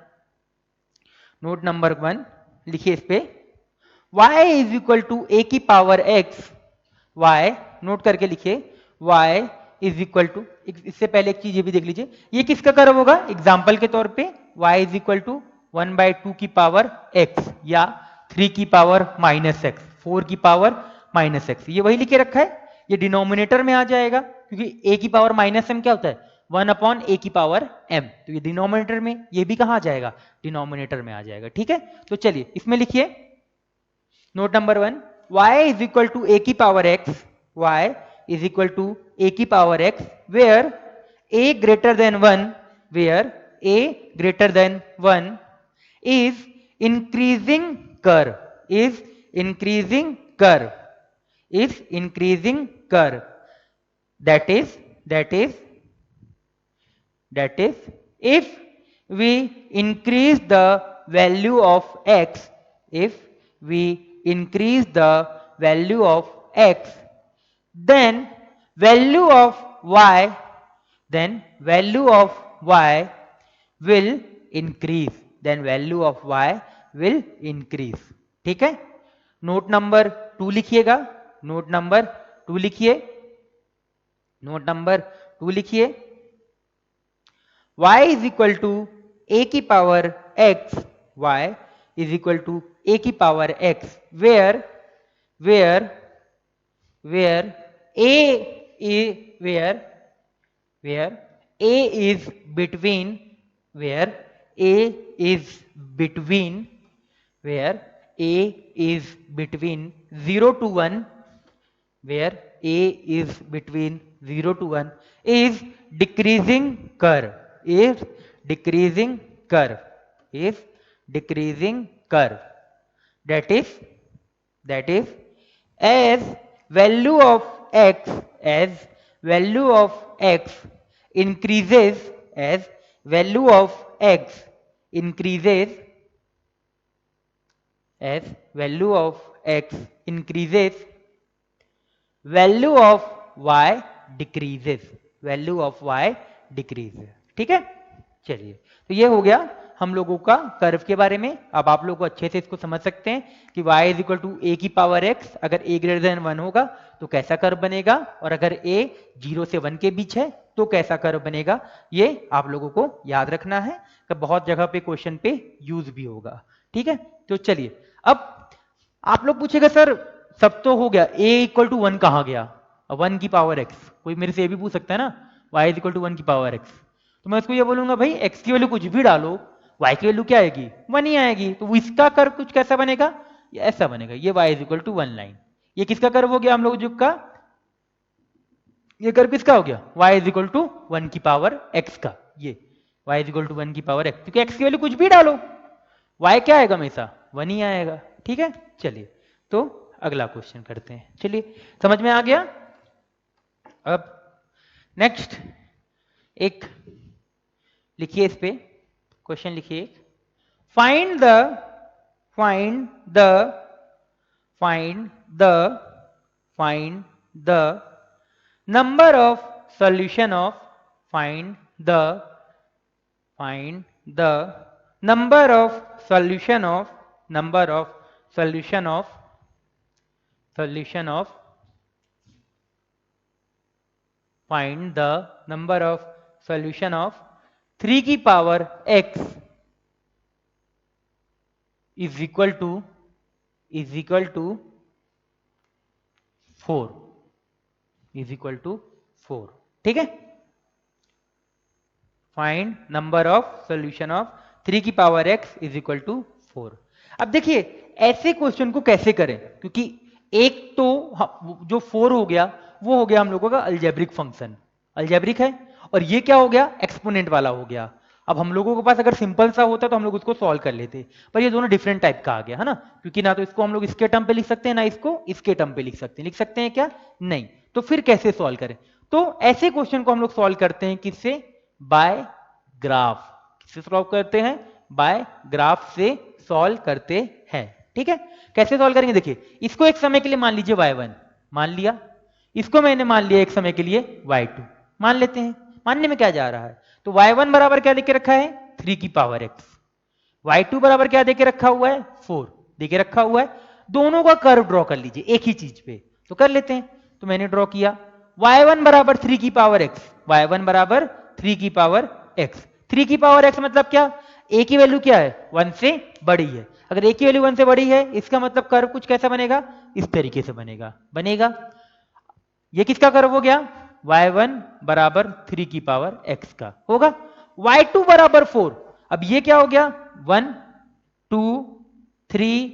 नोट नंबर 1 लिखिए इस पे, y is equal to A की पावर x, y नोट करके लिखिए, y इज इक्वल टू, इससे पहले एक चीज ये भी देख लीजिए, ये किसका कर्व होगा, एग्जाम्पल के तौर पे y इज इक्वल टू 1/2 की पावर x या 3 की पावर -x, 4 की पावर -x, ये वही लिखे रखा है। ये डिनोमिनेटर में आ जाएगा क्योंकि a की पावर -m क्या होता है, 1/a की पावर m, तो ये डिनोमिनेटर में, ये भी कहां आ जाएगा, डिनोमिनेटर में आ जाएगा। ठीक है, तो चलिए इसमें लिखिए note number 1, y is equal to A की power x, y is equal to A की power x, where a greater than 1, where a greater than 1 is increasing curve, is increasing curve, is increasing curve, that is if we increase the value of x, if we increase the value of x, then value of y, then value of y will increase, then value of y will increase। ठीक है, नोट नंबर 2 लिखिएगा, नोट नंबर 2 लिखिए, नोट नंबर 2 लिखिए, y is equal to A की power x, y is equal to A की power x, where where where a where a is between, where a is between, where a is between 0 to 1, where a is between 0 to 1 is decreasing curve, is decreasing curve, is decreasing curve, that is as value of x, as value of x increases, as value of x increases, as value of x increases, value of y decreases, value of y decreases। ठीक है, चलिए तो ये हो गया हम लोगों का कर्व के बारे में। अब आप लोग को अच्छे से इसको समझ सकते हैं कि y is equal to A की पावर x, अगर a ग्रेटर देन 1 होगा तो कैसा कर्व बनेगा, और अगर a 0 से 1 के बीच है तो कैसा कर्व बनेगा। ये आप लोगों को याद रखना है कि बहुत जगह पे क्वेश्चन पे यूज भी होगा। ठीक है, तो चलिए अब आप लोग पूछेगा सर सब तो हो गया, a इक्वल टू 1 कहाँ गया, 1 की पावर x, कोई मेरे से ये भी पूछ सकता है ना, y इज इक्वल टू 1 की पावर x, तो मैं उसको ये बोलूंगा भाई x की वैल्यू कुछ भी डालो, y की वैल्यू क्या आएगी, 1 ही आएगी, तो इसका कर्व कुछ कैसा बनेगा, ये ऐसा बनेगा, ये y is equal to 1 line. ये किसका कर्व हो गया हम लोग का, ये कर्व किसका हो गया, y इज इक्वल टू 1 की पावर x का, ये y इज इक्वल टू 1 की पावर x, क्योंकि x की वैल्यू कुछ भी डालो y क्या आएगा, हमेशा 1 ही आएगा। ठीक है, चलिए तो अगला क्वेश्चन करते हैं, चलिए समझ में आ गया। अब नेक्स्ट एक लिखिए, इस पे क्वेश्चन लिखिए, find the find the find the find the number of solution of find the number of solution of solution of find the number of solution of 3 की power x is equal to 4 is equal to 4। ठीक है, find number of solution of 3 की power x is equal to 4। अब देखिए ऐसे क्वेश्चन को कैसे करें, क्योंकि एक तो जो 4 हो गया वो हो गया हम लोगों का अलजेब्रिक फंक्शन, अलजेब्रिक है, और ये क्या हो गया, एक्सपोनेंट वाला हो गया। अब हम लोगों के पास अगर सिंपल सा होता तो हम लोग उसको सॉल्व कर लेते, पर ये दोनों डिफरेंट टाइप का आ गया है ना, क्योंकि ना तो इसको हम लोग इसके टर्म पे लिख सकते हैं, ना इसको इसके टर्म पे लिख सकते हैं क्या, नहीं, तो फिर कैसे सॉल्व करें, तो ऐसे क्वेश्चन को हम लोग सॉल्व करते हैं किससे, बाय ग्राफ। किससे सॉल्व करते हैं, बाय ग्राफ से सॉल्व करते हैं। ठीक है, कैसे सॉल्व करेंगे, देखिए इसको एक समय के लिए मान लीजिए y1 मान लिया, इसको मैंने मान लिया एक समय के लिए y2 मान लेते हैं, मानने में क्या जा रहा है, तो y1 बराबर क्या देके रखा है, 3 की पावर x, y2 बराबर क्या देके रखा हुआ है, 4 देके रखा हुआ है, दोनों का कर्व ड्रॉ कर लीजिए एक ही चीज पे, तो कर लेते हैं, तो मैंने ड्रॉ किया y1 बराबर 3 की पावर x, y1 बराबर 3 की पावर x, 3 की पावर x मतलब क्या, a की वैल्यू क्या है, 1 से बड़ी है, अगर a की वैल्यू 1 से बड़ी है इसका मतलब कर्व कुछ कैसा बनेगा, इस तरीके से बनेगा। ये किसका कर्व हो गया, y1 बराबर 3 की पावर x का होगा, y2 बराबर 4, अब ये क्या हो गया, 1 2 3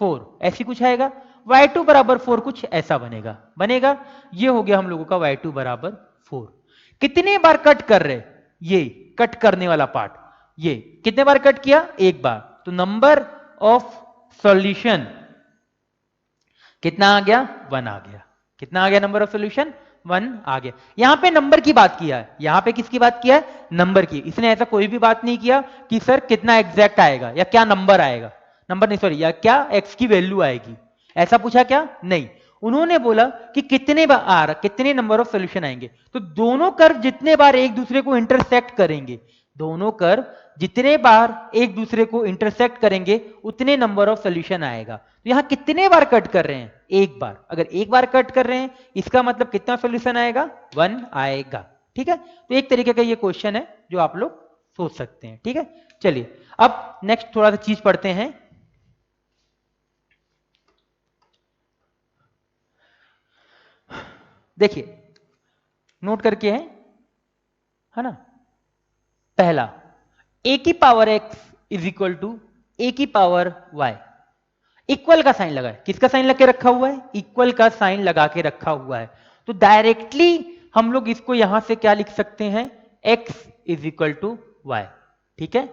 4 ऐसी कुछ आएगा, y2 बराबर 4 कुछ ऐसा बनेगा, ये हो गया हम लोगों का y2 बराबर 4। कितने बार कट कर रहे, ये कट करने वाला पार्ट, ये कितने बार कट किया, एक बार, तो नंबर ऑफ सॉल्यूशन कितना आ गया, 1 आ गया, कितना आ गया, नंबर ऑफ सॉल्यूशन 1 आ गया। यहां पे नंबर की बात किया है, यहां पे किसकी बात किया है, नंबर की, इसने ऐसा कोई भी बात नहीं किया कि सर कितना एग्जैक्ट आएगा या क्या नंबर आएगा, नंबर नहीं सॉरी, या क्या x की वैल्यू आएगी, ऐसा पूछा क्या, नहीं, उन्होंने बोला कि कितने नंबर ऑफ सॉल्यूशन आएंगे, तो दोनों कर्व जितने बार एक दूसरे को इंटरसेक्ट करेंगे, दोनों कर्व जितने बार एक दूसरे को इंटरसेक्ट करेंगे उतने नंबर ऑफ सॉल्यूशन आएगा। तो यहां कितने बार कट कर रहे हैं, एक बार, अगर एक बार कट कर रहे हैं इसका मतलब कितना सॉल्यूशन आएगा, 1 आएगा। ठीक है, तो एक तरीके का ये क्वेश्चन है जो आप लोग सोच सकते हैं। ठीक है, चलिए अब नेक्स्ट थोड़ा सा चीज पढ़ते हैं। देखिए नोट करके है ना, पहला a की power x is equal to a की पावर y, इक्वल का साइन लगा है, किसका साइन लगा के रखा हुआ है, इक्वल का साइन लगा के रखा हुआ है, तो डायरेक्टली हम लोग इसको यहां से क्या लिख सकते हैं, x is equal to y। ठीक है,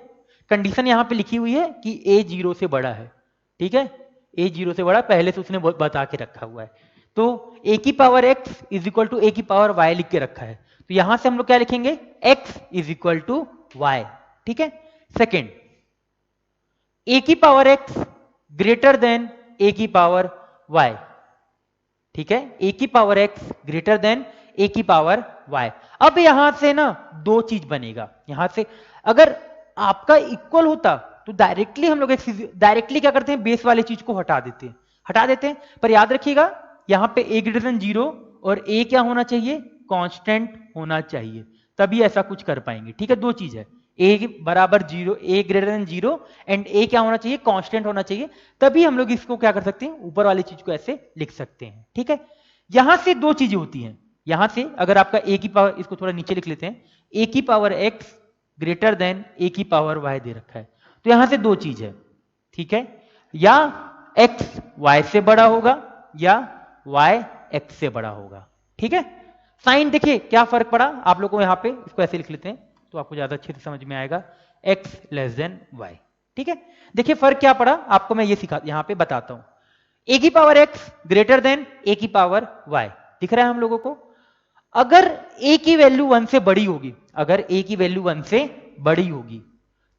कंडीशन यहां पे लिखी हुई है कि a 0 से बड़ा है, ठीक है, a 0 से बड़ा पहले से उसने बता के रखा हुआ है, तो a की power x is equal to a की पावर y लिख के रखा है, तो यहां से हम लोग क्या लिखेंगे, x is equal to y। ठीक है, सेकेंड a की power x greater than a की पावर y, ठीक है, a की power x greater than a की पावर y। अब यहां से ना दो चीज बनेगा, यहां से अगर आपका इक्वल होता तो डायरेक्टली हम लोग डायरेक्टली क्या करते हैं, बेस वाली चीज को हटा देते हैं, पर याद रखिएगा यहां पे a ग्रेटर देन 0 और a क्या होना चाहिए, कांस्टेंट होना चाहिए, तभी ऐसा कुछ कर पाएंगे। ठीक है, दो चीज है, ए बराबर 0, ए ग्रेटर देन 0 एंड ए क्या होना चाहिए, कांस्टेंट होना चाहिए, तभी हम लोग इसको क्या कर सकते हैं, ऊपर वाली चीज को ऐसे लिख सकते हैं। ठीक है, यहां से दो चीजें होती हैं, यहां से अगर आपका ए की पावर, इसको थोड़ा नीचे लिख लेते हैं, ए की पावर एक्स ग्रेटर देन ए की पावर वाई दे रखा है, तो यहां से दो चीज है। ठीक है, या एक्स वाई से बड़ा होगा या वाई एक्स से बड़ा होगा। ठीक है, साइन देखिए क्या फर्क पड़ा आप लोगों को, यहां पे इसको ऐसे लिख लेते हैं तो आपको ज्यादा अच्छे से समझ में आएगा, x लेस देन वाई। ठीक है, देखिए फर्क क्या पड़ा आपको, मैं ये सिखा यहां पे बताता हूं, a की power x greater than a की पावर y, दिख रहा है हम लोगों को। अगर a की वैल्यू 1 से बड़ी होगी, अगर a की वैल्यू 1 से बड़ी होगी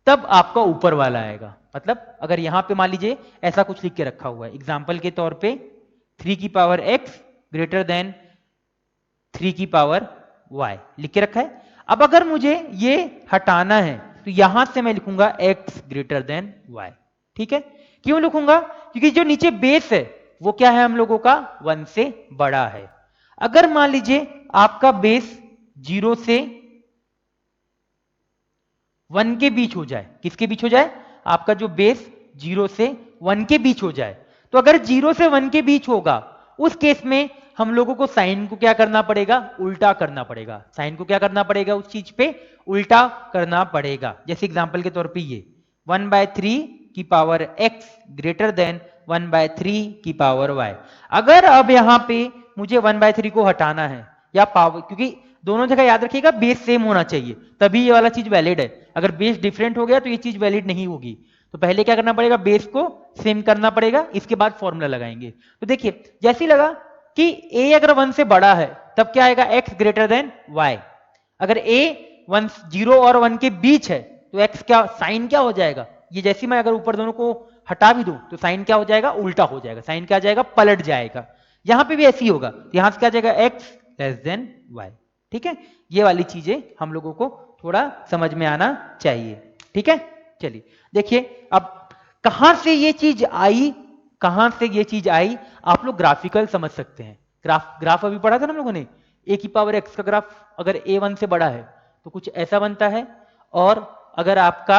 तब आपका ऊपर वाला आएगा। मतलब अगर यहां पे मान लीजिए ऐसा कुछ लिख के रखा हुआ है, एग्जाम्पल के तौर पे 3 की पावर x ग्रेटर देन 3 की पावर y लिख के रखा है। अब अगर मुझे ये हटाना है तो यहां से मैं लिखूंगा x ग्रेटर देन y। ठीक है, क्यों लिखूंगा, क्योंकि जो नीचे बेस है वो क्या है हम लोगों का, 1 से बड़ा है। अगर मान लीजिए आपका बेस 0 से 1 के बीच हो जाए, किसके बीच हो जाए, आपका जो बेस 0 से 1 के बीच हो जाए, तो अगर 0 से 1 के बीच होगा उस केस में हम लोगों को साइन को क्या करना पड़ेगा, उल्टा करना पड़ेगा। साइन को क्या करना पड़ेगा, उस चीज पे उल्टा करना पड़ेगा। जैसे एग्जांपल के तौर पे ये 1/3 की पावर x ग्रेटर देन 1/3 की पावर y। अगर अब यहां पे मुझे 1/3 को हटाना है या पावर, क्योंकि दोनों जगह याद रखिएगा बेस सेम होना चाहिए तभी ये वाला चीज वैलिड है, अगर बेस डिफरेंट हो गया तो ये चीज वैलिड नहीं होगी। तो पहले क्या करना पड़ेगा, बेस को सेम करना पड़ेगा, इसके बाद फॉर्मूला लगाएंगे। तो देखिए जैसे ही लगा कि a अगर 1 से बड़ा है तब क्या आएगा, x ग्रेटर देन y। अगर a 0 और 1 के बीच है तो x क्या, साइन क्या हो जाएगा, ये जैसे मैं अगर ऊपर दोनों को हटा भी दूं तो साइन क्या हो जाएगा, उल्टा हो जाएगा, साइन क्या आ जाएगा, पलट जाएगा। यहां पे भी ऐसे ही होगा, यहां से क्या आ जाएगा, x लेस देन y। ठीक है, ये वाली चीजें हम लोगों को थोड़ा समझ में आना चाहिए। ठीक है, चलिए देखिए अब कहां से ये चीज आई, कहां से ये चीज आई, आप लोग ग्राफिकल समझ सकते हैं। ग्राफ अभी पढ़ा था ना हम लोगों ने, a की पावर x का ग्राफ अगर a 1 से बड़ा है तो कुछ ऐसा बनता है, और अगर आपका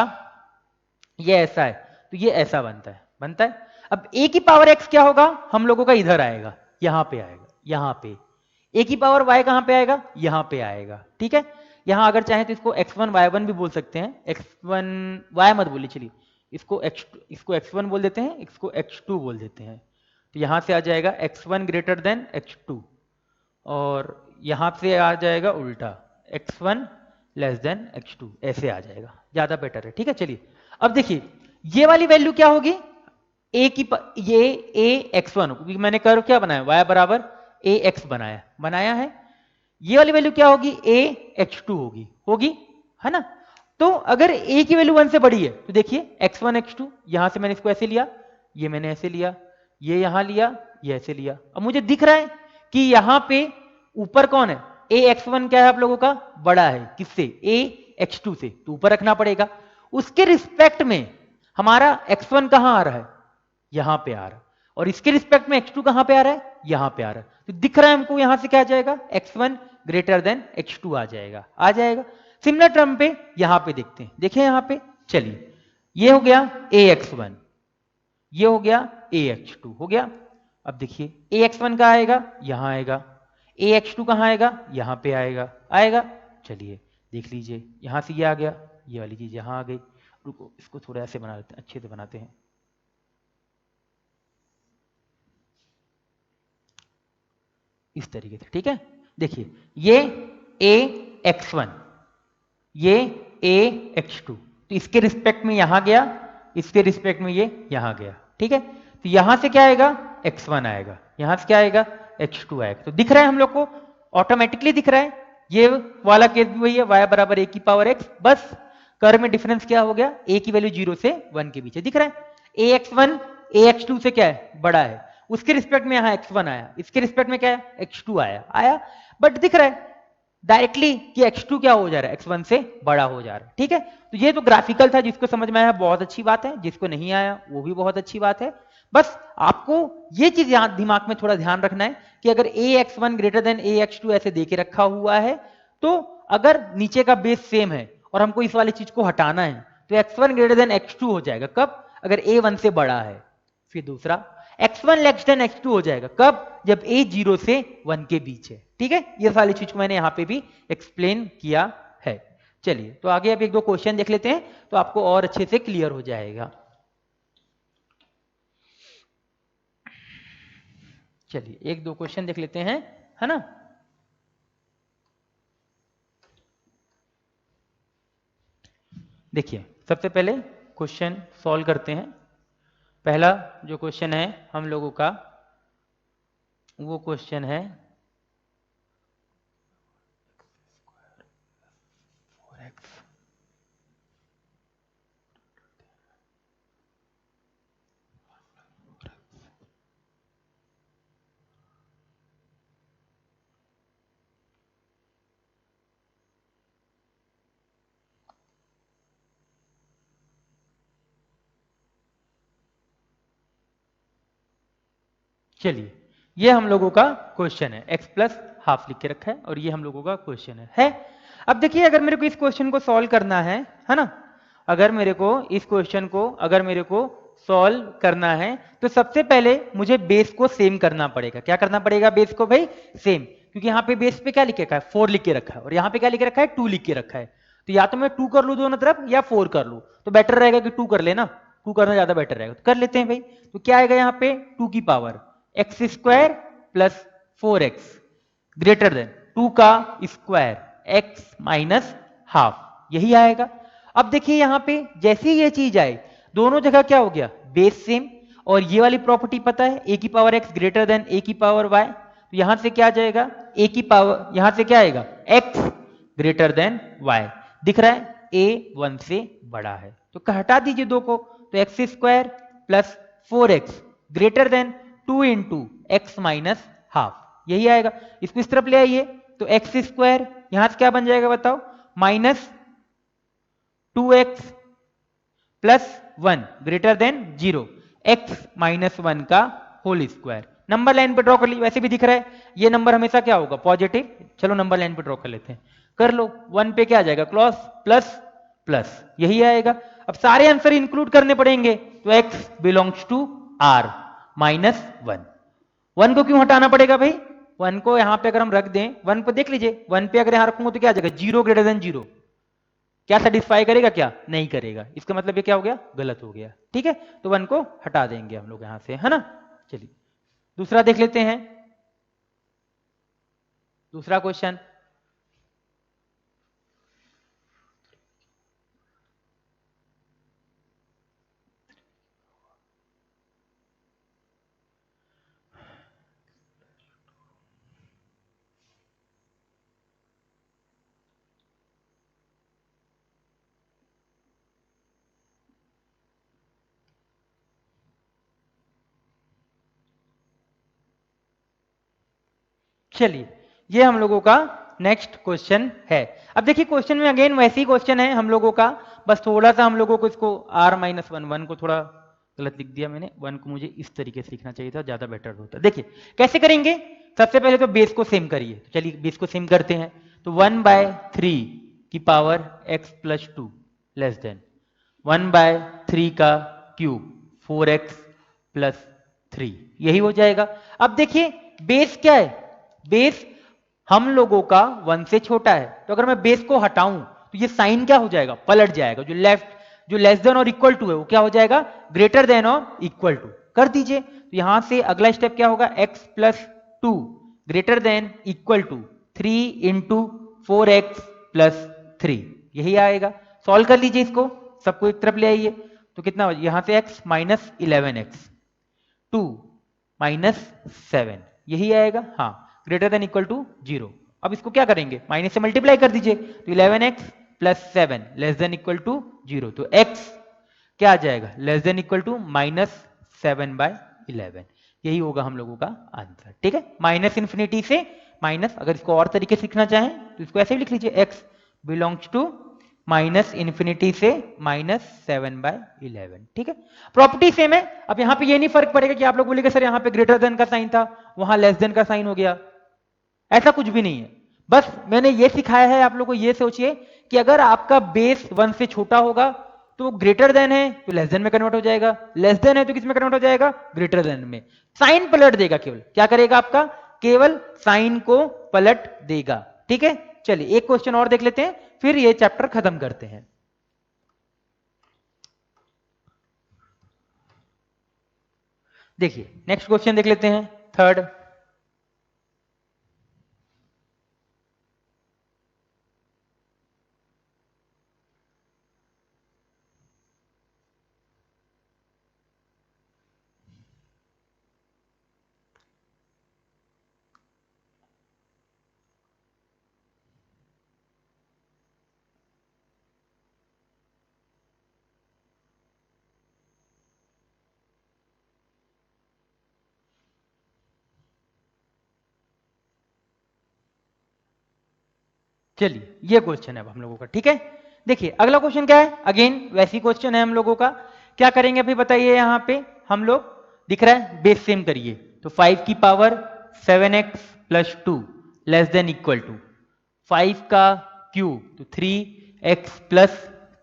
ये ऐसा है तो ये ऐसा बनता है। अब a की पावर x क्या होगा, हम लोगों का इधर आएगा, यहां पे आएगा, यहां पे। a की पावर y कहां पे आएगा, यहां पे आएगा। ठीक है, यहां अगर चाहे तो इसको x1 y1 भी बोल सकते हैं, x1 y मत बोलिए, चलिए इसको x1 बोल देते हैं, इसको x2 बोल देते हैं। तो यहां से आ जाएगा x1 ग्रेटर देन x2, और यहां से आ जाएगा उल्टा x1 लेस देन x2, ऐसे आ जाएगा, ज्यादा बेटर है। ठीक है, चलिए अब देखिए ये वाली वैल्यू क्या होगी, ये a x1, क्योंकि मैंने कर्व क्या बनाया, y बराबर ax बनाया है, ये वाली वैल्यू क्या होगी, a x2 होगी है ना। तो अगर a की वैल्यू 1 से बड़ी है तो देखिए x1 x2, यहां से मैंने इसको ऐसे लिया, ये मैंने ऐसे लिया, ये यहां लिया, ये ऐसे लिया। अब मुझे दिख रहा है कि यहां पे ऊपर कौन है, a x1 क्या है आप लोगों का, बड़ा है किससे, a x2 से, तो ऊपर रखना पड़ेगा। उसके रिस्पेक्ट में हमारा x1 कहां आ रहा है, यहां पे आ रहा है, और इसके रिस्पेक्ट में x2 कहां पे आ रहा है, यहां पे आ रहा है। तो दिख रहा है हमको यहां से क्या आ जाएगा, x1 ग्रेटर देन x2 आ जाएगा। सिमिलर टर्म पे यहां पे देखते हैं, देखिए यहां पे, चलिए ये हो गया ax1, ये हो गया ax2 हो गया। अब देखिए ax1 कहां आएगा, यहां आएगा, ax2 कहां आएगा, यहां पे आएगा। चलिए देख लीजिए, यहां से ये आ गया, ये वाली चीज यहां आ गई। रुको इसको थोड़ा ऐसे बना लेते हैं, अच्छे से बनाते हैं, इस तरीके से। ठीक है, देखिए ये ax1, ये ax2, तो इसके रिस्पेक्ट में यहां गया, इसके रिस्पेक्ट में ये यहां गया। ठीक है, तो यहां से क्या आएगा, x1 आएगा, यहां से क्या आएगा, x2 आएगा। तो दिख रहा है हम लोग को, ऑटोमेटिकली दिख रहा है, ये वाला केस भी वही है, y बराबर a की पावर x, बस कर्व में डिफरेंस क्या हो गया, a की वैल्यू 0 से 1 के बीच है, दिख रहा है। ax1 ax2 से क्या है, बड़ा है, उसके रिस्पेक्ट में यहां x1 आया, इसके रिस्पेक्ट में क्या है, x2 आया, बट दिख रहा है डायरेक्टली कि x2 क्या हो जा रहा है, x1 से बड़ा हो जा रहा है। ठीक है, तो ये तो ग्राफिकल था, जिसको समझ में आया बहुत अच्छी बात है, जिसको नहीं आया वो भी बहुत अच्छी बात है। बस आपको ये चीज दिमाग में थोड़ा ध्यान रखना है कि अगर ax1 ग्रेटर देन ax2 ऐसे देके रखा हुआ है, तो अगर नीचे का बेस सेम है और हमको इस वाली चीज को हटाना है, तो x1 ग्रेटर देन x2 हो जाएगा। कब? अगर a 1 से बड़ा है। फिर दूसरा x1 लेस देन x2 हो जाएगा। कब? जब a 0 से 1 के बीच है। ठीक है, ये वाली चीज को मैंने यहाँ पे भी एक्सप्लेन किया है। चलिए, तो आगे अब एक दो क्वेश्चन देख लेते हैं, तो आपको और अच्छे से क्लियर हो जाएगा। चलिए, एक दो क्वेश्चन देख लेते हैं, है ना। देखिए, सबसे पहले क्वेश्चन सॉल्व करते हैं। पहला जो क्वेश्चन है हम लोगों का, वो क्वेश्चन है चलिए, ये हम लोगों का क्वेश्चन है, x प्लस हाफ लिख के रखा है, और ये हम लोगों का क्वेश्चन है। अब देखिए, अगर मेरे को इस क्वेश्चन को सॉल्व करना है ना, अगर मेरे को इस क्वेश्चन को सॉल्व करना है, तो सबसे पहले मुझे बेस को सेम करना पड़ेगा। क्या करना पड़ेगा? बेस को भाई सेम, क्योंकि यहाँ पे बेस पे क्या लिख के रखा है? 4 लिख के रखा है, और यहाँ पे क्या लिख के रखा है? 2 लिख के रखा है। तो या तो मैं 2 कर लूँ दोनों तरफ, या 4 कर लूँ, तो बेटर रहेगा कि 2 कर लेना, 2 करना ज्यादा बेटर रहेगा। तो कर लेते हैं भाई। तो क्या आएगा यहाँ पे? 2 की power x square plus 4x greater than 2 का स्क्वायर x माइनस हाफ, यही आएगा। अब देखिए, यहाँ पे जैसे ही ये चीज आए, दोनों जगह क्या हो गया? बेस सेम, और ये वाली प्रॉपर्टी पता है, a की power x greater than a की पावर y। तो यहां से क्या आ जाएगा? a की पावर, यहां से क्या आएगा? x greater then y। दिख रहा है a 1 से बड़ा है, तो हटा दीजिए दो को, तो x square plus 4x greater than 2 into x minus half, यही आएगा। इसको इस तरफ ले आइए, तो एक्स स्क्वायर यहां से क्या बन जाएगा बताओ? Minus 2x plus 1 greater than 0, x minus 1 का होल स्क्वायर। नंबर लाइन पे ड्रॉ कर लीजिए, वैसे भी दिख रहा है ये नंबर हमेशा क्या होगा? पॉजिटिव। चलो नंबर लाइन पे ड्रॉ कर लेते हैं, कर लो। 1 पे क्या आ जाएगा? क्रॉस, प्लस प्लस, यही आएगा। अब सारे आंसर इंक्लूड करने पड़ेंगे, तो x belongs to r minus 1। 1 को क्यों हटाना पड़ेगा भाई? 1 को यहां पे अगर हम रख दें, 1 पे देख लीजिए, 1 पे अगर यहां रखूंगा तो क्या आ जाएगा? 0 ग्रेटर देन 0। क्या सेटिस्फाई करेगा? क्या नहीं करेगा। इसका मतलब ये क्या हो गया? गलत हो गया। ठीक है, तो 1 को हटा देंगे हम लोग यहां से, है ना। चलिए, दूसरा देख लेते हैं। दूसरा क्वेश्चन, चलिए, ये हम लोगों का नेक्स्ट क्वेश्चन है। अब देखिए, क्वेश्चन में अगेन वैसे ही क्वेश्चन है हम लोगों का, बस थोड़ा सा हम लोगों को इसको r माइनस 1, 1 को थोड़ा गलत लिख दिया मैंने, 1 को मुझे इस तरीके से लिखना चाहिए था, ज्यादा बेटर होता। देखिए कैसे करेंगे, सबसे पहले तो बेस को सेम करिए। तो चलिए बेस को सेम करते हैं, तो 1/3 की power x plus 2 less then 1/3 का क्यूब 4x प्लस 3, यही हो जाएगा। अब देखिए बेस क्या है? बेस हम लोगों का 1 से छोटा है, तो अगर मैं बेस को हटाऊं तो ये साइन क्या हो जाएगा? पलट जाएगा। जो लेस देन और इक्वल टू है वो क्या हो जाएगा? ग्रेटर देन और इक्वल टू कर दीजिए। तो यहां से अगला स्टेप क्या होगा? x plus 2 greater than equal to 3 into 4x plus 3, यही आएगा। सॉल्व कर लीजिए इसको, सबको एक तरफ ले आइए, तो कितना हो? यहां से x माइनस 11x 2 माइनस 7, यही आएगा। हाँ, ग्रेटर देन इक्वल टू 0। अब इसको क्या करेंगे? माइनस से मल्टीप्लाई कर दीजिए, तो 11x plus 7 less than equal to 0, तो x क्या आ जाएगा? Less than equal to minus 7/11, यही होगा हम लोगों का आंसर। ठीक है, माइनस इंफिनिटी से माइनस, अगर इसको और तरीके से लिखना चाहें तो इसको ऐसे भी लिख लीजिए, x belongs to minus infinity से माइनस 7/11। ठीक है, प्रॉपर्टी सेम है। अब यहां पे ये नहीं फर्क पड़ेगा कि आप लोग बोलेंगे सर यहां पे ग्रेटर देन का साइन था, वहां लेस देन का साइन हो गया, ऐसा कुछ भी नहीं है। बस मैंने ये सिखाया है आप लोगों को, ये सोचिए कि अगर आपका बेस 1 से छोटा होगा तो ग्रेटर देन है तो लेस देन में कन्वर्ट हो जाएगा, लेस देन है तो किस में कन्वर्ट हो जाएगा, ग्रेटर देन में। साइन पलट देगा, केवल क्या करेगा आपका, केवल साइन को पलट देगा। ठीक है, चलिए एक क्वेश्चन और देख लेते हैं, फिर ये चैप्टर खत्म करते हैं। देखिए नेक्स्ट क्वेश्चन देख लेते हैं, थर्ड। चलिए ये क्वेश्चन है अब हम लोगों का। ठीक है, देखिए अगला क्वेश्चन क्या है, अगेन वैसी क्वेश्चन है हम लोगों का। क्या करेंगे अभी बताइए, यहाँ पे हम लोग दिख रहा है बेस सेम करिए, तो 5 की power 7x plus 2 less than equal to 5 का क्यूब तो 3x प्लस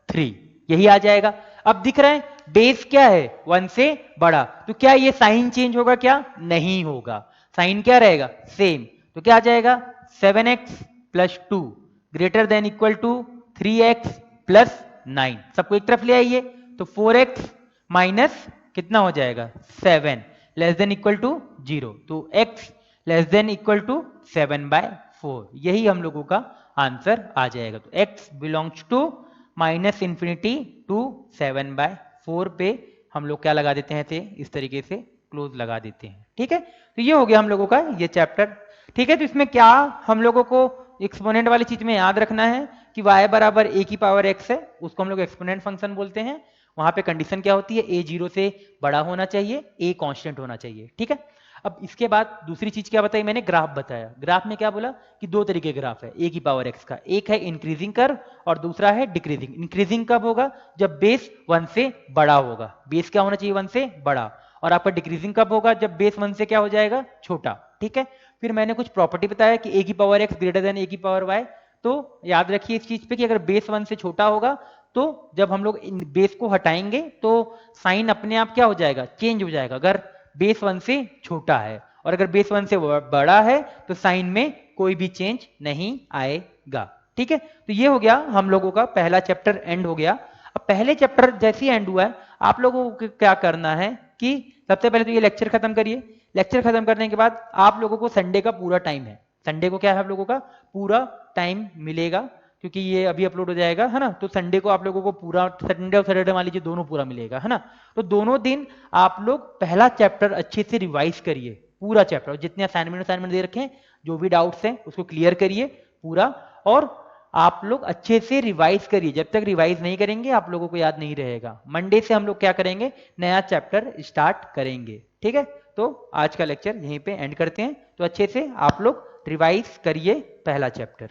3, यही आ जाएगा। अब दिख रहा है बेस क्या है, 1 से बड़ा, तो क्या ये साइन चेंज होगा, क्या नहीं होगा, साइन क्या रहेगा सेम, तो क्या आ जाएगा 7x plus 2 greater than equal to 3x plus 9, सबको एक तरफ ले आइए, तो 4x माइनस कितना हो जाएगा 7 लेस देन इक्वल टू 0, तो x less than equal to 7/4, यही हम लोगों का आंसर आ जाएगा। तो x belongs to minus infinity to 7/4 पे हम लोग क्या लगा देते हैं थे, इस तरीके से क्लोज लगा देते हैं। ठीक है, तो ये हो गया हम लोगों का ये चैप्टर। ठीक है, तो इसमें क्या हम लोगों को एक्सपोनेंट वाली चीज में याद रखना है कि y बराबर a की पावर x है, उसको हम लोग एक्सपोनेंट फंक्शन बोलते हैं। वहां पे कंडीशन क्या होती है, a 0 से बड़ा होना चाहिए, a कांस्टेंट होना चाहिए। ठीक है, अब इसके बाद दूसरी चीज क्या बताई मैंने, ग्राफ बताया। ग्राफ में क्या बोला कि दो तरीके के ग्राफ है a की पावर x का, एक है इंक्रीजिंग कर्व और दूसरा है डिक्रीजिंग। इंक्रीजिंग कब होगा, जब बेस 1 से बड़ा होगा, बेस क्या होना चाहिए 1 से बड़ा, और आपका डिक्रीजिंग कब होगा, जब बेस 1 से क्या हो जाएगा छोटा। ठीक है, फिर मैंने कुछ प्रॉपर्टी बताया कि a की power x greater than a की पावर y, तो याद रखिए इस चीज पे कि अगर बेस 1 से छोटा होगा तो जब हम लोग बेस को हटाएंगे तो साइन अपने आप क्या हो जाएगा, चेंज हो जाएगा, अगर बेस 1 से छोटा है, और अगर बेस 1 से बड़ा है तो साइन में कोई भी चेंज नहीं आएगा। ठीक है, तो ये हो गया हम लोगों का पहला चैप्टर एंड हो गया। अब पहले चैप्टर जैसे ही एंड हुआ है, आप लोगों को क्या करना है कि सबसे पहले तो ये लेक्चर खत्म करिए। लेक्चर खत्म करने के बाद आप लोगों को संडे का पूरा टाइम है, संडे को क्या है आप लोगों का पूरा टाइम मिलेगा, क्योंकि ये अभी अपलोड हो जाएगा है ना, तो संडे को आप लोगों को पूरा, संडे और सैटरडे मान लीजिए दोनों पूरा मिलेगा है ना। तो दोनों दिन आप लोग पहला चैप्टर अच्छे से रिवाइज करिए, पूरा चैप्टर, जितने असाइनमेंट दे रखे हैं, जो भी डाउट्स हैं उसको क्लियर करिए पूरा, और आप लोग अच्छे से रिवाइज करिए। जब तक रिवाइज नहीं करेंगे आप लोगों को याद नहीं रहेगा। मंडे से हम लोग क्या करेंगे, नया चैप्टर स्टार्ट करेंगे। ठीक है, तो आज का लेक्चर यहीं पे एंड करते हैं। तो अच्छे से आप लोग रिवाइज करिए पहला चैप्टर।